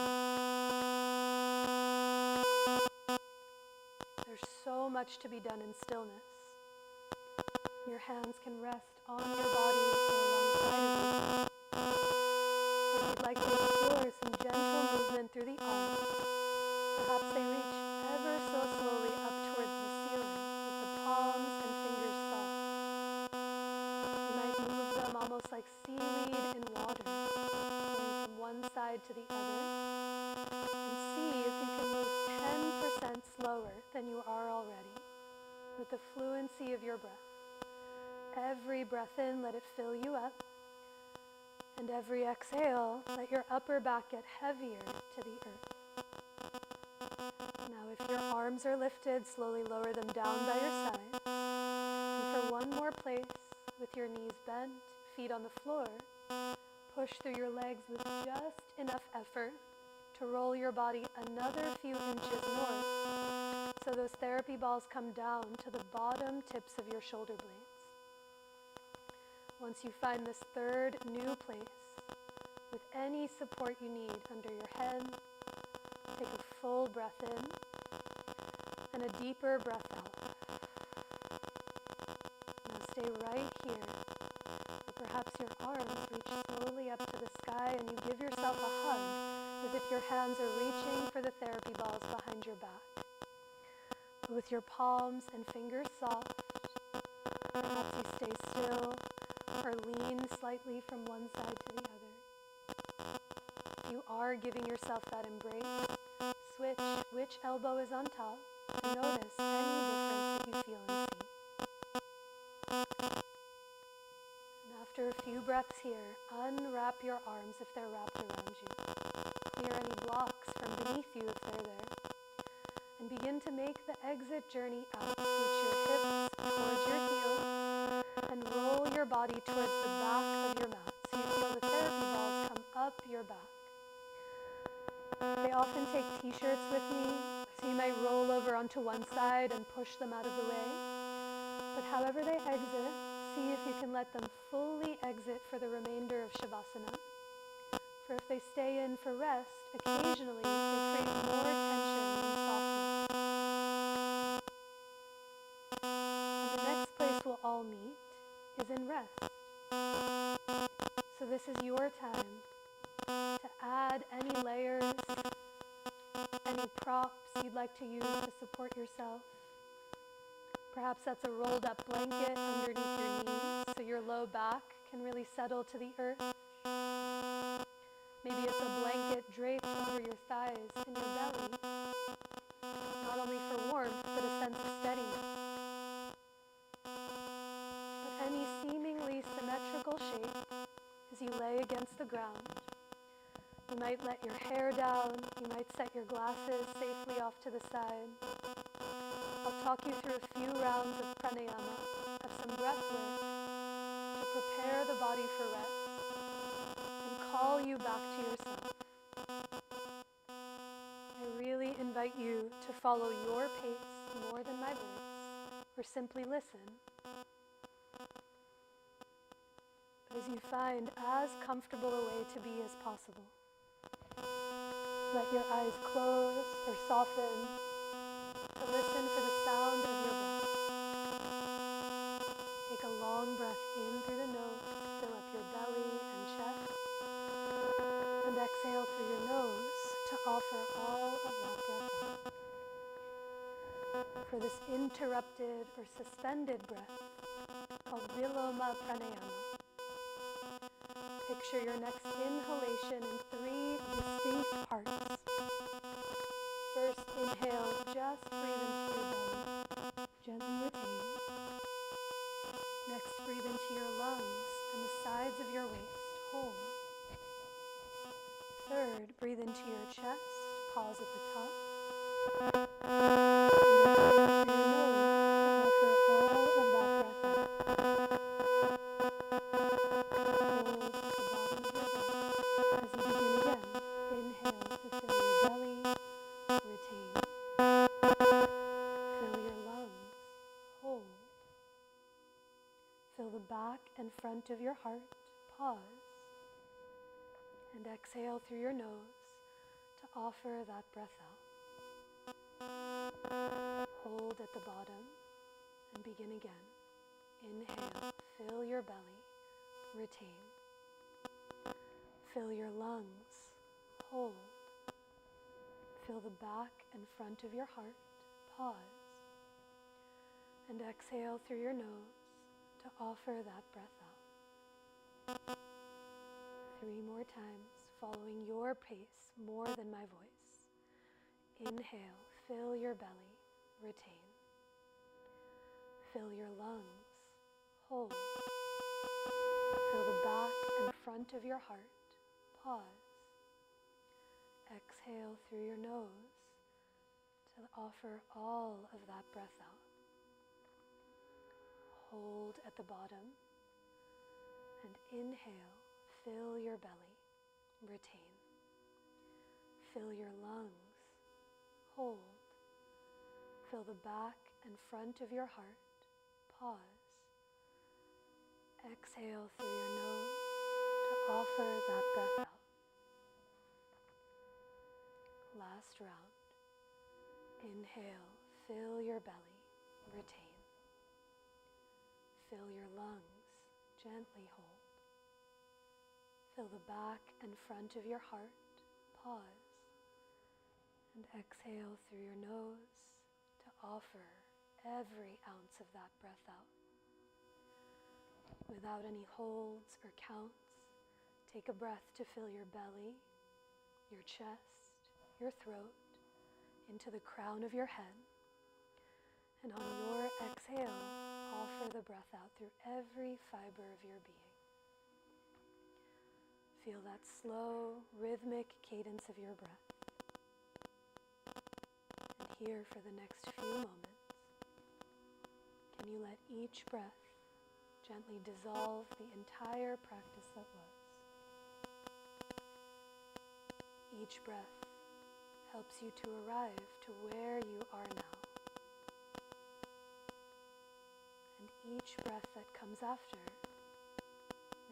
There's so much to be done in stillness. Your hands can rest on your body or alongside of you. Or if you'd like to explore some gentle movement through the arms, perhaps they reach ever so slowly up towards the ceiling with the palms and fingers soft. You might move them almost like seaweed in water, going from one side to the other, and see if you can move 10% slower than you are already, with the fluency of your breath. Every breath in, let it fill you up, and every exhale, let your upper back get heavier to the earth. Now, if your arms are lifted, slowly lower them down by your sides. And for one more place, with your knees bent, feet on the floor, push through your legs with just enough effort to roll your body another few inches north, so those therapy balls come down to the bottom tips of your shoulder blades. Once you find this third new place, with any support you need under your head, take a full breath in and a deeper breath out. Now stay right here, or perhaps your arms reach slowly up to the sky and you give yourself a hug as if your hands are reaching for the therapy balls behind your back. But with your palms and fingers soft, perhaps you stay still or lean slightly from one side to the other. you are giving yourself that embrace, switch which elbow is on top and notice any difference that you feel and see. And after a few breaths here, unwrap your arms if they're wrapped around you. Clear any blocks from beneath you if they're there. And begin to make the exit journey out. Switch your hips towards your heels and roll your body towards the back of your mat. So you feel the therapy balls come up your back. They often take t-shirts with me, so you might roll over onto one side and push them out of the way. But however they exit, see if you can let them fully exit for the remainder of Shavasana. For if they stay in for rest, occasionally they create more tension than softness. And the next place we'll all meet is in rest. So this is your time to add any layers, any props you'd like to use to support yourself. Perhaps that's a rolled up blanket underneath your knees so your low back can really settle to the earth. Maybe it's a blanket draped over your thighs and your belly, not only for warmth, but a sense of steadiness. But any seemingly symmetrical shape as you lay against the ground. You might let your hair down, you might set your glasses safely off to the side. I'll talk you through a few rounds of pranayama, of some breath work, to prepare the body for rest and call you back to yourself. I really invite you to follow your pace more than my voice, or simply listen. But as you find as comfortable a way to be as possible, let your eyes close or soften to listen for the sound of your breath. Take a long breath in through the nose, fill up your belly and chest, and exhale through your nose to offer all of that breath out. For this interrupted or suspended breath, called Viloma Pranayama, picture your next inhalation in 3 distinct parts. First, inhale, just breathe into your belly, gently retain. Next, breathe into your lungs and the sides of your waist, hold. Third, breathe into your chest, pause at the top. And exhale through your nose to offer all of that breath out. As you begin again, inhale to fill your belly, retain. Fill your lungs, hold. Fill the back and front of your heart, pause. And exhale through your nose to offer that breath out. Hold at the bottom and begin again. Inhale, fill your belly, retain. Fill your lungs, hold. Fill the back and front of your heart, pause. And exhale through your nose to offer that breath out. 3 more times, following your pace more than my voice. Inhale, fill your belly, retain. Fill your lungs, hold. Fill the back and front of your heart, pause. Exhale through your nose to offer all of that breath out. Hold at the bottom and inhale, fill your belly, retain. Fill your lungs, hold. Fill the back and front of your heart, pause. Exhale through your nose to offer that breath out. Last round. Inhale, fill your belly, retain. Fill your lungs, gently hold. Fill the back and front of your heart, pause. And exhale through your nose to offer every ounce of that breath out. Without any holds or counts, take a breath to fill your belly your chest, your throat, into the crown of your head. And on your exhale, offer the breath out through every fiber of your being. Feel that slow, rhythmic cadence of your breath. And here for the next few moments, can you let each breath gently dissolve the entire practice that was? Each breath helps you to arrive to where you are now. And each breath that comes after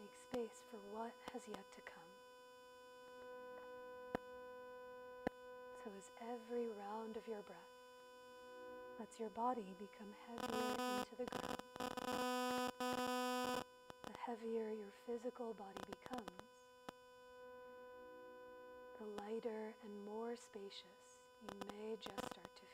makes space for what has yet to come. So as every round of your breath lets your body become heavier into the ground, the heavier your physical body becomes, the lighter and more spacious you may just start to feel.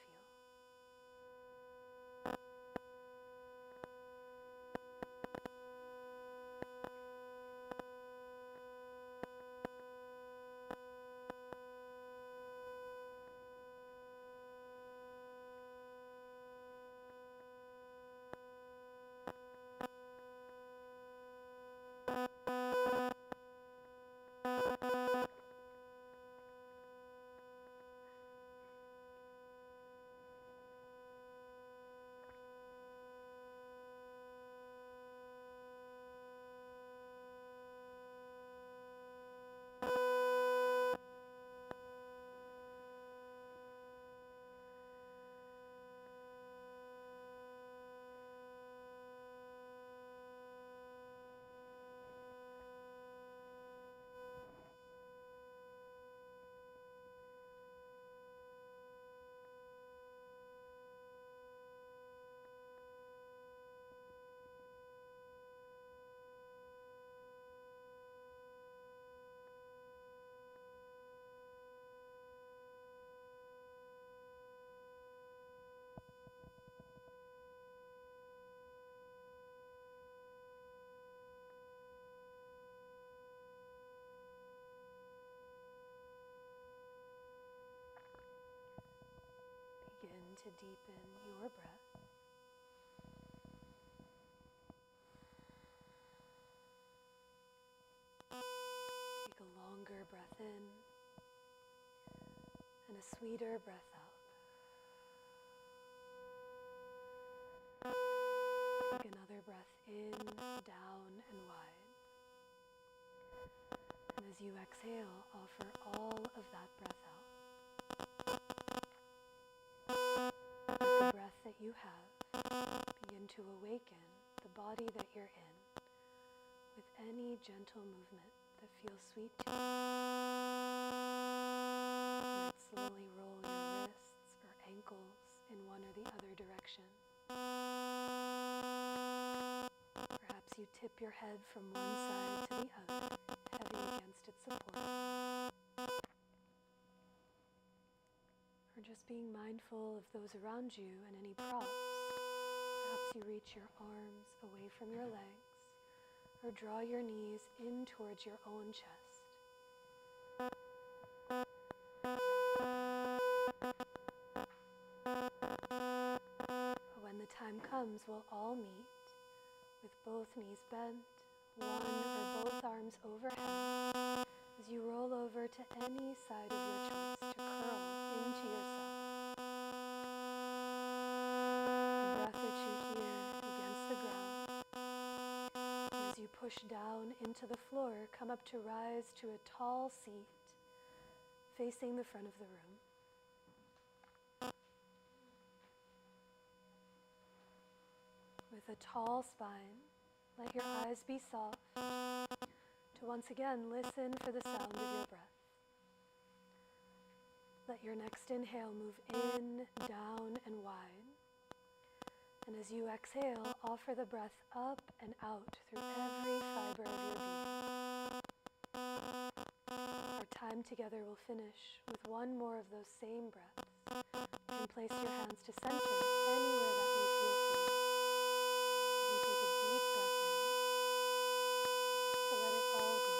Begin to deepen your breath. Take a longer breath in and a sweeter breath out. Take another breath in, down, and wide. And as you exhale, offer all of that breath out. Let the breath that you have begin to awaken the body that you're in with any gentle movement that feels sweet to you. You might slowly roll your wrists or ankles in one or the other direction. Perhaps you tip your head from one side to the other, heavy against its support. Or just being mindful of those around you and any props. Perhaps you reach your arms away from your legs or draw your knees in towards your own chest. When the time comes, we'll all meet with both knees bent, one or both arms overhead, as you roll over to any side of your choice to curl into yourself. A breath or two here against the ground. And as you push down into the floor, come up to rise to a tall seat facing the front of the room. With a tall spine, let your eyes be soft to once again listen for the sound of your breath. Let your next inhale move in, down, and wide. And as you exhale, offer the breath up and out through every fiber of your being. Our time together will finish with one more of those same breaths. You can place your hands to center anywhere that may feel for you. You take a deep breath in to let it all go.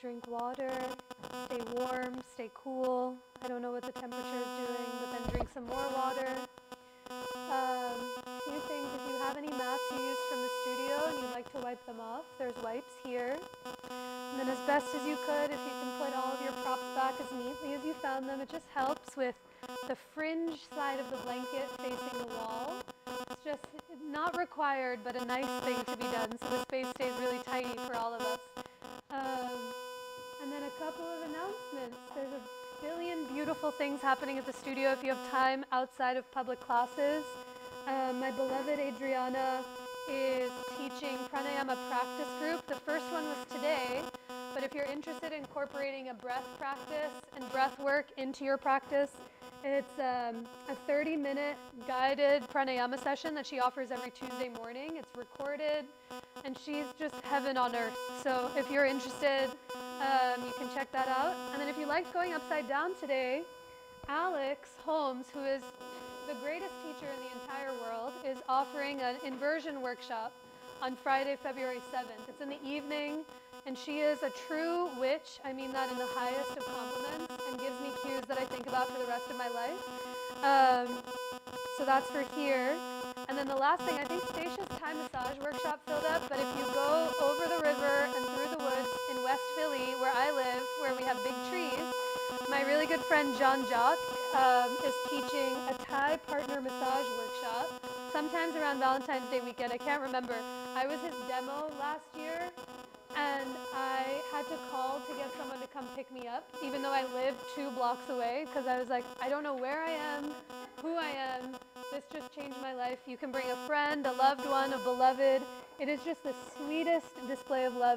drink water, stay warm, stay cool. I don't know what the temperature is doing, but then drink some more water. A few things, if you have any mats you use from the studio and you'd like to wipe them off, there's wipes here. And then as best as you could, if you can put all of your props back as neatly as you found them, it just helps with the fringe side of the blanket facing the wall. It's just not required, but a nice thing to be done, so the space stays really tidy for all of us. And then a couple of announcements. There's a billion beautiful things happening at the studio if you have time outside of public classes. My beloved Adriana is teaching pranayama practice group. The first one was today, but if you're interested in incorporating a breath practice and breath work into your practice, it's a 30-minute guided pranayama session that she offers every Tuesday morning. It's recorded, and she's just heaven on earth. So if you're interested, you can check that out. And then if you liked going upside down today, Alex Holmes, who is the greatest teacher in the entire world, is offering an inversion workshop on Friday, February 7th. It's in the evening, and she is a true witch. I mean that in the highest of compliments, and gives me cues that I think about for the rest of my life. So that's for here. And then the last thing, I think Stacia's Thai massage workshop filled up, but if you go over the river and through the woods in West Philly, where I live, where we have big trees, my really good friend John Jock is teaching a Thai partner massage workshop, sometimes around Valentine's Day weekend. I can't remember. I was his demo last year, and I had to call to get someone to come pick me up, even though I lived 2 blocks away, because I was like, I don't know where I am, who I am. This just changed my life. You can bring a friend, a loved one, a beloved. It is just the sweetest display of love.